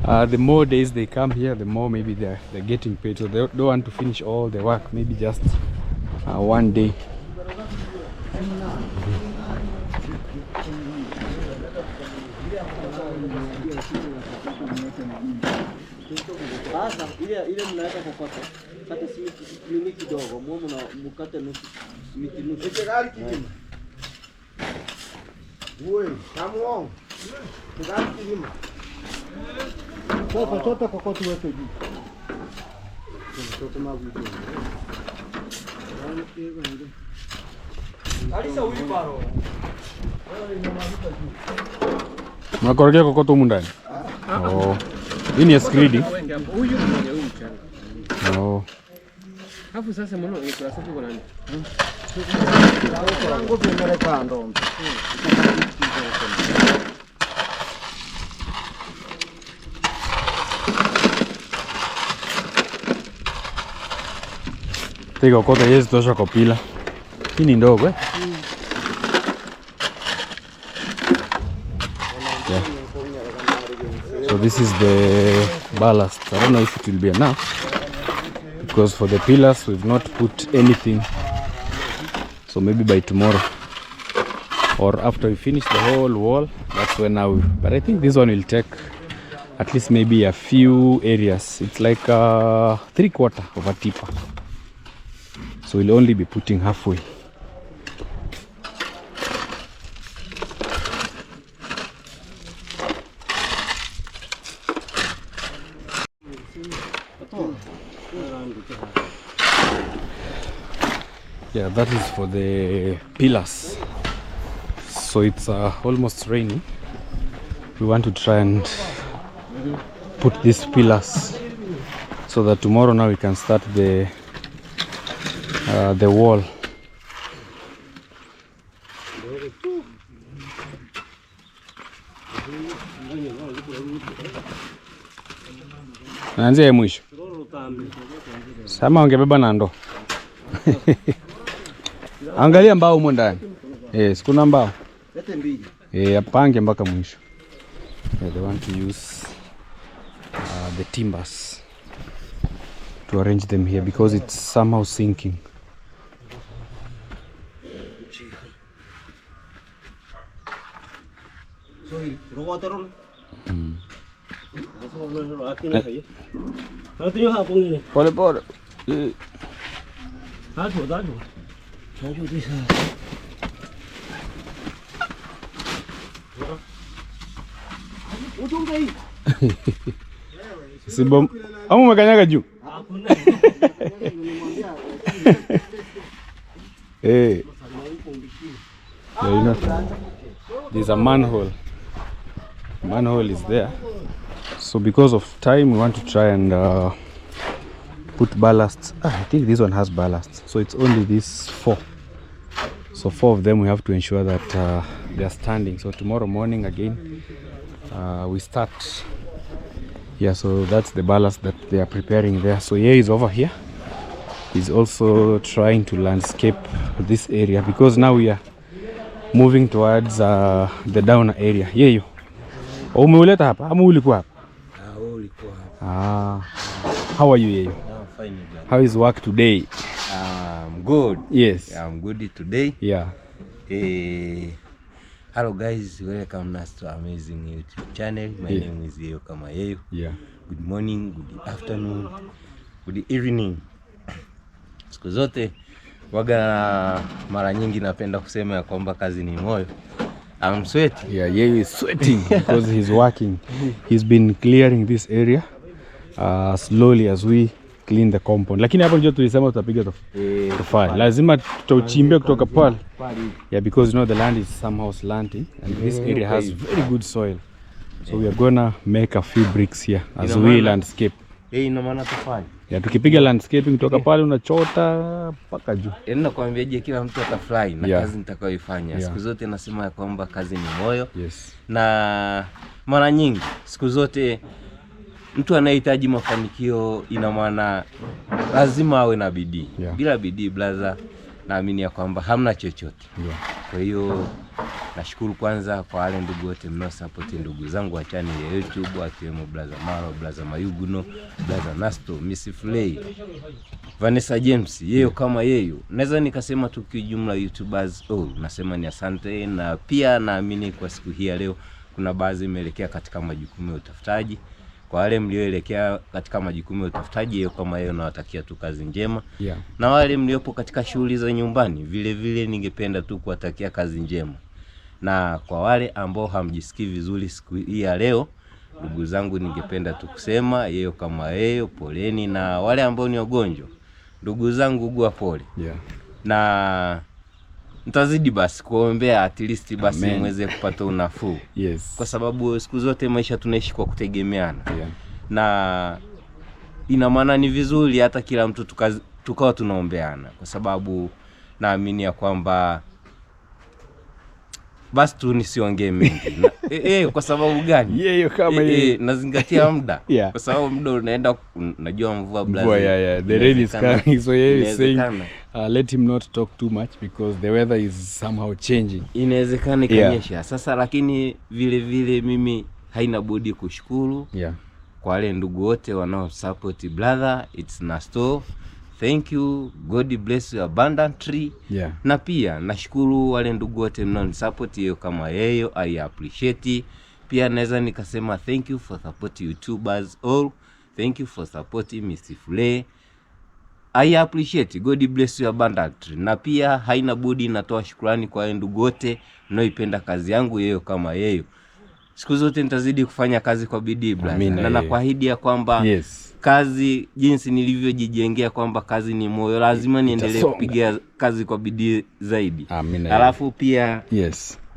the more days they come here, the more maybe they're getting paid, so they don't want to finish all the work, maybe just one day. Ile mnaweka kokoto. Kata simiti kidogo, muone na mkate nusu simiti nusu. Eke gari kijima. Wewe, kamuong. Gari kijima. Sasa tota kokoto weke juu. Toto magu juu. Alisa huyu baro. Unakorogea kokoto humu ndani? Oh. Hii ni screeding. Huyu mwenye huyu mchana. Oh. Hapo sasa mbona ni class yako nani? Ngo vile kando. Tego kota yezi tosha kwa pila. Hii ni ndogo eh? Yeah. So this is the ballast. I don't know if it will be enough because for the pillars we've not put anything. So maybe by tomorrow or after we finish the whole wall, that's when I will. But I think this one will take at least maybe a few areas. It's like 3/4 of a tipper. So we'll only be putting halfway. Yeah, that is for the pillars. So it's almost raining. We want to try and put these pillars so that tomorrow now we can start the wall. Naanzia ya mwisho. Sama ungebeba na ndoo. Angalia mbao humo ndani. Sikuna mbao. Lete mbili. Apange mpaka mwisho. They want to use the timbers to arrange them here because it's somehow sinking. Pole pole. Sibom. Amu umekanyaga juu. Hey. Yeah, you know, there's a manhole. Manhole is there. So because of time, we want to try and put ballasts. I think this one has ballasts. So it's only these 4. So 4 of them we have to ensure that they are standing. So tomorrow morning again, we start. Yeah, so that's the ballast that they are preparing there. So here is over here. He's also trying to landscape this area because now we are moving towards the down area. Yeah, you. Umeuleta hapa? Ama ulikuwa hapa? Ulikuwa hapa. How are you, Yeyo? I'm fine. How is work today? I'm good. Yes. I'm good today. Yeah. Hello guys, welcome Nasto amazing YouTube channel. My name is Yeyo kama Yeyo. Yeah. Good morning, good afternoon, good evening. Siku zote waga mara nyingi napenda kusema ya kwamba kazi ni moyo. I'm sweating. Yeah, Yeyo is sweating because he's working. He's been clearing this area slowly as we clean the compound. Lakini hapo ndio tulisema tutapiga tofali. Lazima tutauchimbia kutoka pale. Yeah, because you know the land is somehow slanting and this area has very good soil. So we are gonna make a few bricks here as we landscape. Ina maana tofali. Yeah, tukipiga landscaping kutoka pale unachota mpaka juu. Nakwambia je, kila mtu atafurahi na kazi nitakayoifanya. Siku zote nasema ya kwamba kazi ni moyo. Yes. Na mara nyingi siku zote mtu anahitaji mafanikio, ina maana lazima awe na bidii. Bila bidii brother, naamini ya kwamba hamna chochote. Kwa hiyo nashukuru kwanza kwa wale ndugu wote mnao support ndugu zangu wa channel ya YouTube, akiwemo brother Maro, brother Mayuguno, brother Nasto, Miss Flay, Vanessa James, Yeyo kama Yeyo. Naweza nikasema tu kwa jumla YouTubers nasema ni asante, na pia naamini kwa siku hii ya leo kuna baadhi imeelekea katika majukumu ya utafutaji. Kwa wale mlioelekea katika majukumu ya utafutaji, Yeyo kama Yeyo nawatakia tu kazi njema. Na wale mliopo katika shughuli za nyumbani, vile vile ningependa tu kuwatakia kazi njema. Na kwa wale ambao hamjisikii vizuri siku hii ya leo, ndugu zangu, ningependa tu kusema Yeyo kama Yeyo, poleni. Na wale ambao ni wagonjwa, ndugu zangu, ugua pole. Na nitazidi basi kuombea at least basi mweze kupata unafuu. Yes. Kwa sababu siku zote maisha tunaishi kwa kutegemeana. na ina maana ni vizuri hata kila mtu tukawa tunaombeana, kwa sababu naamini ya kwamba basi tu nisiongee mengi. Kwa sababu gani? Kama nazingatia muda. Kwa sababu muda unaenda, najua mvua blaze. The rain is coming, so is saying let him not talk too much because the weather is somehow changing. Inawezekana ikanyesha. Sasa lakini vile mimi haina budi kushukuru kwa wale ndugu wote wanao support brother. It's Nasto. Thank you. God bless you abundantly. Na pia nashukuru wale ndugu wote mnao support hiyo kama yeye. I appreciate it. Pia naweza nikasema thank you for support YouTubers all. Thank you for supporting Mr. Fule. I appreciate it. God bless you abundantly. Na pia haina budi natoa shukrani kwa wale ndugu wote mnaoipenda kazi yangu yeye kama yeye. Siku zote nitazidi kufanya kazi kwa bidii brother. Na nakuahidi ya kwamba kazi jinsi nilivyojijengea kwamba kazi ni moyo, lazima niendelee kupiga kazi kwa bidii zaidi. Alafu pia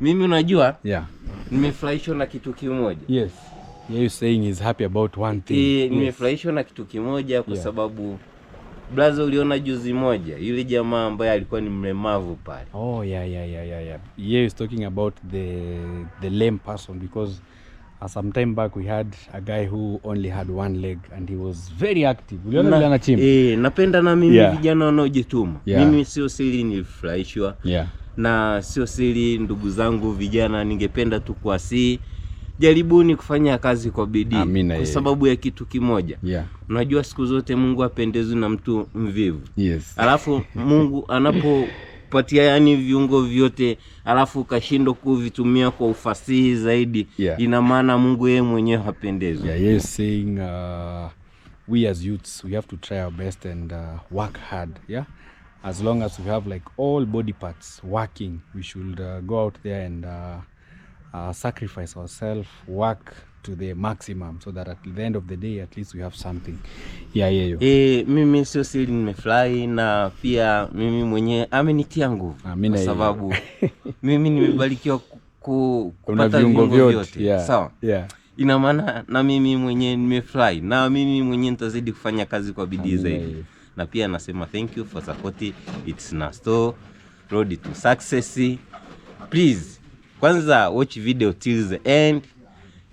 mimi unajua nimefurahishwa na kitu kimoja. You saying is happy about one thing. Nimefurahishwa na kitu kimoja kwa sababu brother, uliona juzi moja yule jamaa ambaye alikuwa ni mlemavu pale. Yeah, is talking about the lame person because some time back we had a guy who only had one leg and he was very active. Uliona vijana team? Napenda na mimi vijana wanaojituma. Mimi sio siri nilifurahishwa. Na sio siri ndugu zangu vijana, ningependa tu kuwasihi jaribuni kufanya kazi kwa bidii kwa sababu ya kitu kimoja. Unajua siku zote Mungu apendezwi na mtu mvivu. Alafu Mungu anapopatia viungo vyote alafu kashindwa kuvitumia kwa ufasihi zaidi, ina maana Mungu yeye mwenyewe hapendezwi. Yes, saying we as youths we have to try our best and work hard. As long as we have like all body parts working, we should go out there and sacrifice ourselves, work to the maximum so that at the end of the day at least we have something. Mimi sio siri nimefurahi, na pia mimi mwenyewe amenitia nguvu kwa sababu mimi nimebarikiwa kupata viungo vyote. Sawa. Ina maana na mimi mwenyewe nimefurahi, na mimi mwenyewe nitazidi kufanya kazi kwa bidii zaidi. Na pia nasema thank you for supporting It's Nasto Road to Success. Please kwanza watch video till the end,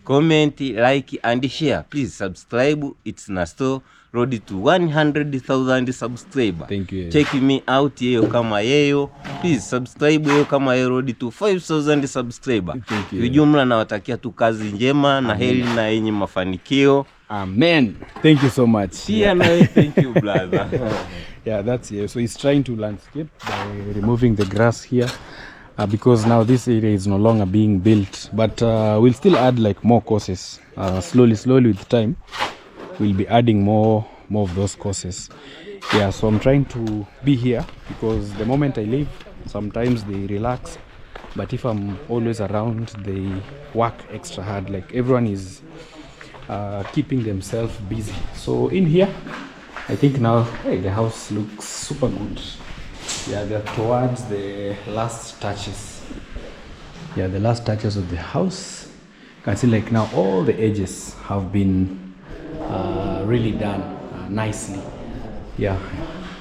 comment, like and share. Please subscribe. It's Nasto Road to 100,000 subscriber. Thank you. Check me out yeo kama yeo. Please subscribe yeo kama yeo Road to 5,000 subscriber. Ujumla na watakia tu kazi njema na heri na yenye mafanikio. Amen. Thank you so much. Thank you brother. That's so he's trying to landscape by removing the grass here. Because now this area is no longer being built, but we'll still add like more courses. Slowly with time we'll be adding more of those courses. So I'm trying to be here because the moment I leave sometimes they relax, but if I'm always around they work extra hard. Like everyone is keeping themselves busy. So in here I think now the house looks super good. They're towards the last touches. The last touches of the house. You can see like now all the edges have been really done nicely.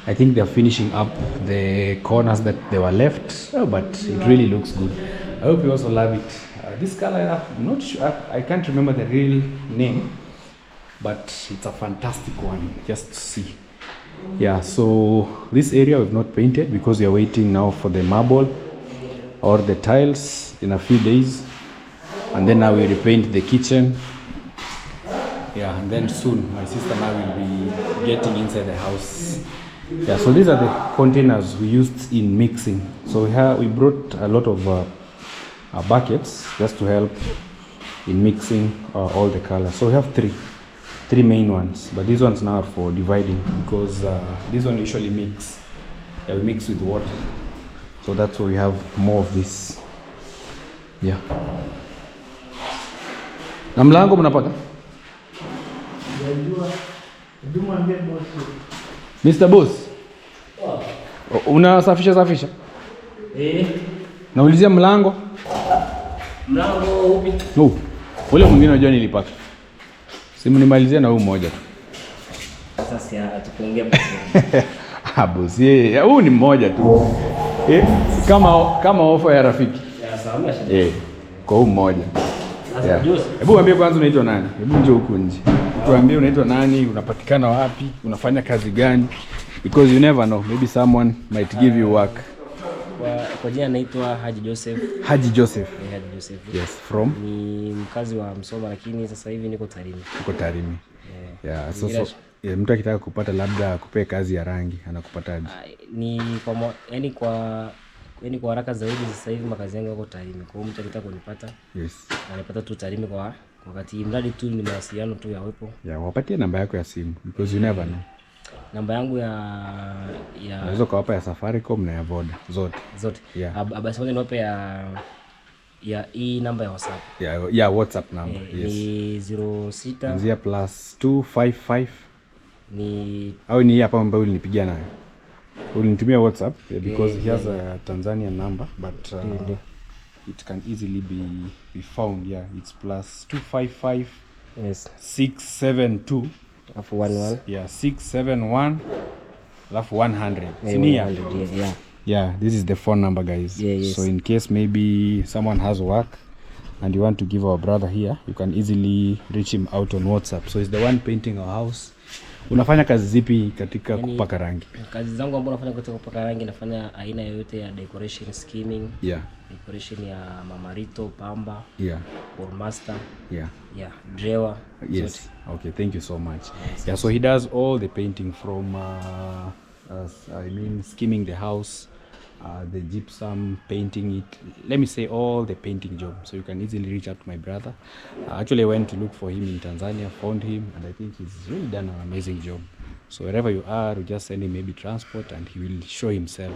I think they're finishing up the corners that they were left, but it really looks good. I hope you also love it. This color, I'm not sure, I can't remember the real name, but it's a fantastic one just to see. So this area we've not painted because we are waiting now for the marble or the tiles in a few days, and then now we repaint the kitchen. And then soon my sister and I will be getting inside the house. So these are the containers we used in mixing. So here we brought a lot of buckets just to help in mixing all the colors. So we have three main ones, but these ones now are for dividing because this one usually mix we mix with water, so that's why we have more of this. Na mlango mnapaka Mr. Boss, unasafisha naulizia mlango upi? Ule mwingine unajua nilipaka. Simu nimalizia na huu mmoja tu. Sasa tukuongea basi. Bosi, huu ni mmoja tu. Kama ofa ya rafiki. Sawa shida. Kwa huu mmoja. Hebu waambie kwanza unaitwa nani? Hebu njoo huku nje. Tuambie unaitwa nani, unapatikana wapi, unafanya kazi gani? Because you never know, maybe someone might give you work. Kwa jina naitwa Haji Joseph. Haji Joseph. Haji Joseph. Yes, from? Ni mkazi wa Msoma lakini sasa hivi niko Tarime. Uko Tarime. So mtu akitaka kupata labda kupea kazi ya rangi anakupataje? Ni kwa yani kwa haraka zaidi sasa hivi makazi yangu yako Tarime. Kwa hiyo mtu akitaka kunipata, anapata tu Tarime kwa wakati mradi tu ni mawasiliano tu yawepo. Wapatie namba yako ya simu because you never know. Namba yangu ya unaweza kuwapa ya Safaricom na ya Voda zote. Basi moja niwape ya hii namba ya WhatsApp. Ya WhatsApp namba. Ni 06 anzia +255 ni au ni hapa ambayo ulinipigia nayo. Ulinitumia WhatsApp because he has a Tanzanian number but it can easily be found. It's +255 672 alafu 11 671 alafu 100. This is the phone number, guys. So in case maybe someone has work and you want to give our brother here, you can easily reach him out on WhatsApp. So he's the one painting our house. Unafanya kazi zipi katika kupaka rangi? Kazi zangu ambazo nafanya katika kupaka rangi, nafanya aina yoyote ya decoration, skimming, decoration ya mamarito, pamba, master, drawer. Okay, thank you so much. So he does all the painting from skimming the house, the gypsum, painting it, let me say all the painting job. So you can easily reach out to my brother. Actually I went to look for him in Tanzania, found him, and I think he's really done an amazing job. So wherever you are, you just send him maybe transport and he will show himself.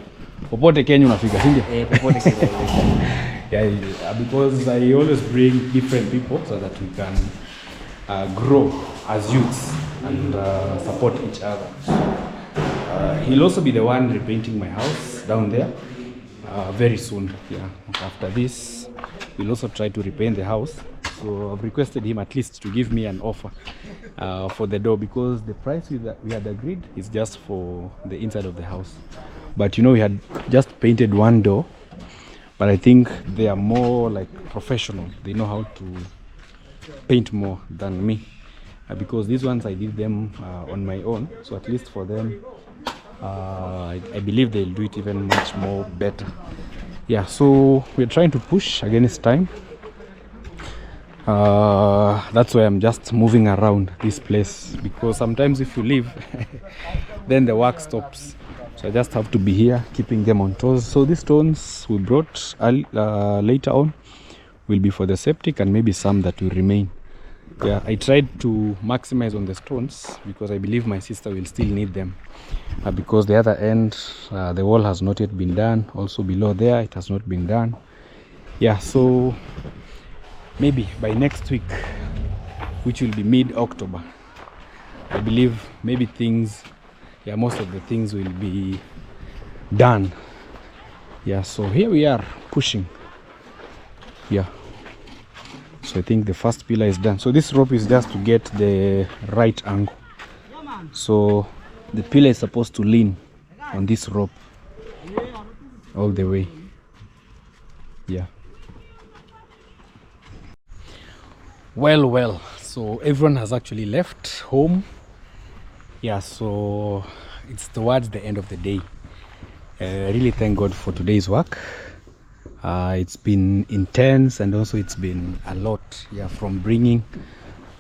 Popote Kenya unafika, si ndio? Popote Kenya. Because I always bring different people so that we can grow as youths and support each other. He'll also be the one repainting my house down there very soon. After this, we'll also try to repaint the house. So I've requested him at least to give me an offer for the door because the price we had agreed is just for the inside of the house. But we had just painted one door, but I think they are more like professional. They know how to paint more than me because these ones I did them on my own. So at least for them, I believe they'll do it even much more better. So we're trying to push against time. That's why I'm just moving around this place because sometimes if you leave then the work stops. So I just have to be here keeping them on toes. So these stones we brought later on will be for the septic and maybe some that will remain. I tried to maximize on the stones because I believe my sister will still need them because the other end the wall has not yet been done. Also below there it has not been done. So maybe by next week, which will be mid-October, I believe maybe things, most of the things will be done. So here we are pushing. So I think the first pillar is done. So this rope is just to get the right angle. So the pillar is supposed to lean on this rope all the way. Well, so everyone has actually left home. So it's towards the end of the day. Really thank God for today's work. It's been intense and also it's been a lot, from bringing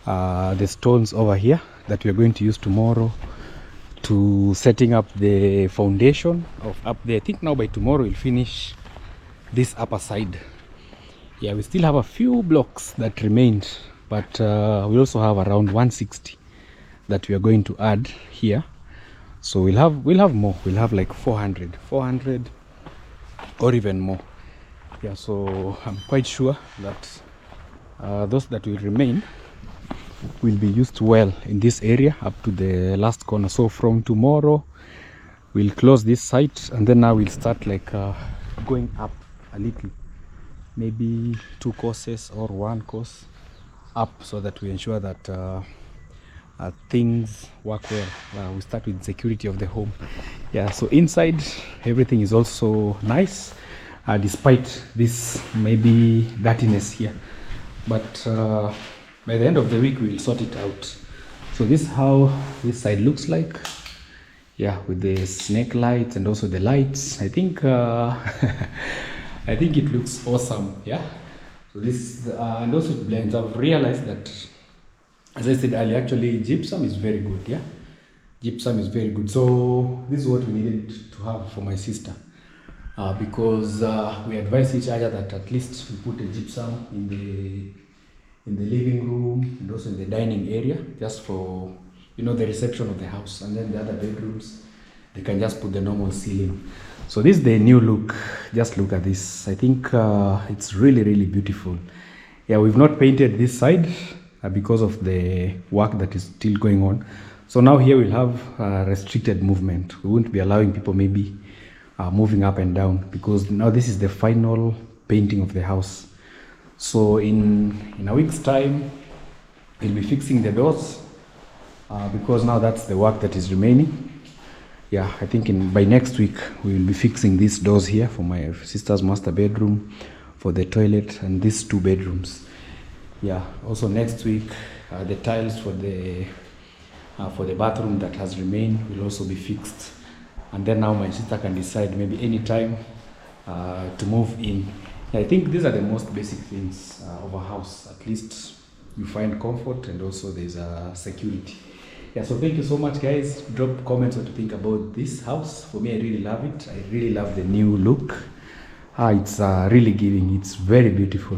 the stones over here that we are going to use tomorrow to setting up the foundation of up there. I think now by tomorrow we'll finish this upper side. We still have a few blocks that remained, but we also have around 160 that we are going to add here. So we'll have more. We'll have like 400 or even more. So I'm quite sure that those that will remain will be used well in this area up to the last corner. So from tomorrow we'll close this site and then now we'll start like going up a little, maybe 2 courses or 1 course up, so that we ensure that things work well. We start with security of the home. Yeah, so inside everything is also nice, despite this maybe dirtiness here, but by the end of the week we will sort it out. So this is how this side looks like. Yeah, with the snake lights and also the lights. I think I think it looks awesome. Yeah, so this and also it blends. I've realized that, as I said earlier, actually gypsum is very good. Yeah, gypsum is very good. So this is what we needed to have for my sister, because we advised each other that at least we put a gypsum in the living room and also in the dining area, just for, you know, the reception of the house, and then the other bedrooms they can just put the normal ceiling. So this is the new look. Just look at this. I think it's really beautiful. Yeah, we've not painted this side because of the work that is still going on. So now here we'll have restricted movement. We won't be allowing people maybe moving up and down, because now this is the final painting of the house. So in a week's time we'll be fixing the doors, because now that's the work that is remaining. Yeah, I think by next week we will be fixing these doors here for my sister's master bedroom, for the toilet, and these 2 bedrooms. Yeah, also next week the tiles for the bathroom that has remained will also be fixed, and then now my sister can decide maybe any time to move in. Yeah, I think these are the most basic things of a house. At least you find comfort and also there's security. Yeah, so thank you so much, guys. Drop comments what you think about this house. For me, I really love it. I really love the new look. It's really giving. It's very beautiful.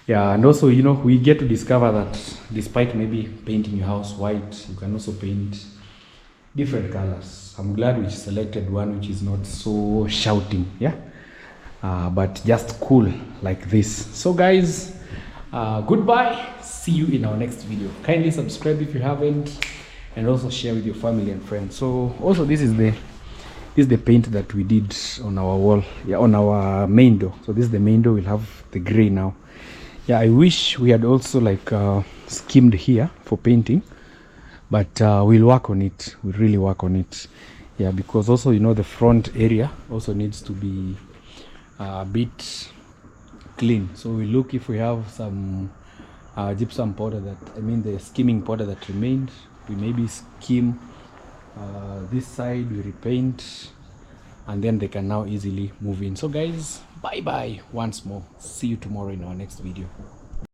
Yeah, and also, you know, we get to discover that despite maybe painting your house white, you can also paint different colors. I'm glad we selected one which is not so shouting, yeah, but just cool like this. So guys, goodbye. See you in our next video. Kindly subscribe if you haven't, and also share with your family and friends. So also this is the paint that we did on our wall, yeah, on our main door. So this is the main door. We'll have the gray now. Yeah, I wish we had also like skimmed here for painting, but we'll work on it. We'll really work on it. Yeah, because also, you know, the front area also needs to be a bit clean. So we look if we have some gypsum powder, that I mean the skimming powder that remained. We maybe skim this side, we repaint, and then they can now easily move in. So guys, bye bye once more. See you tomorrow in our next video.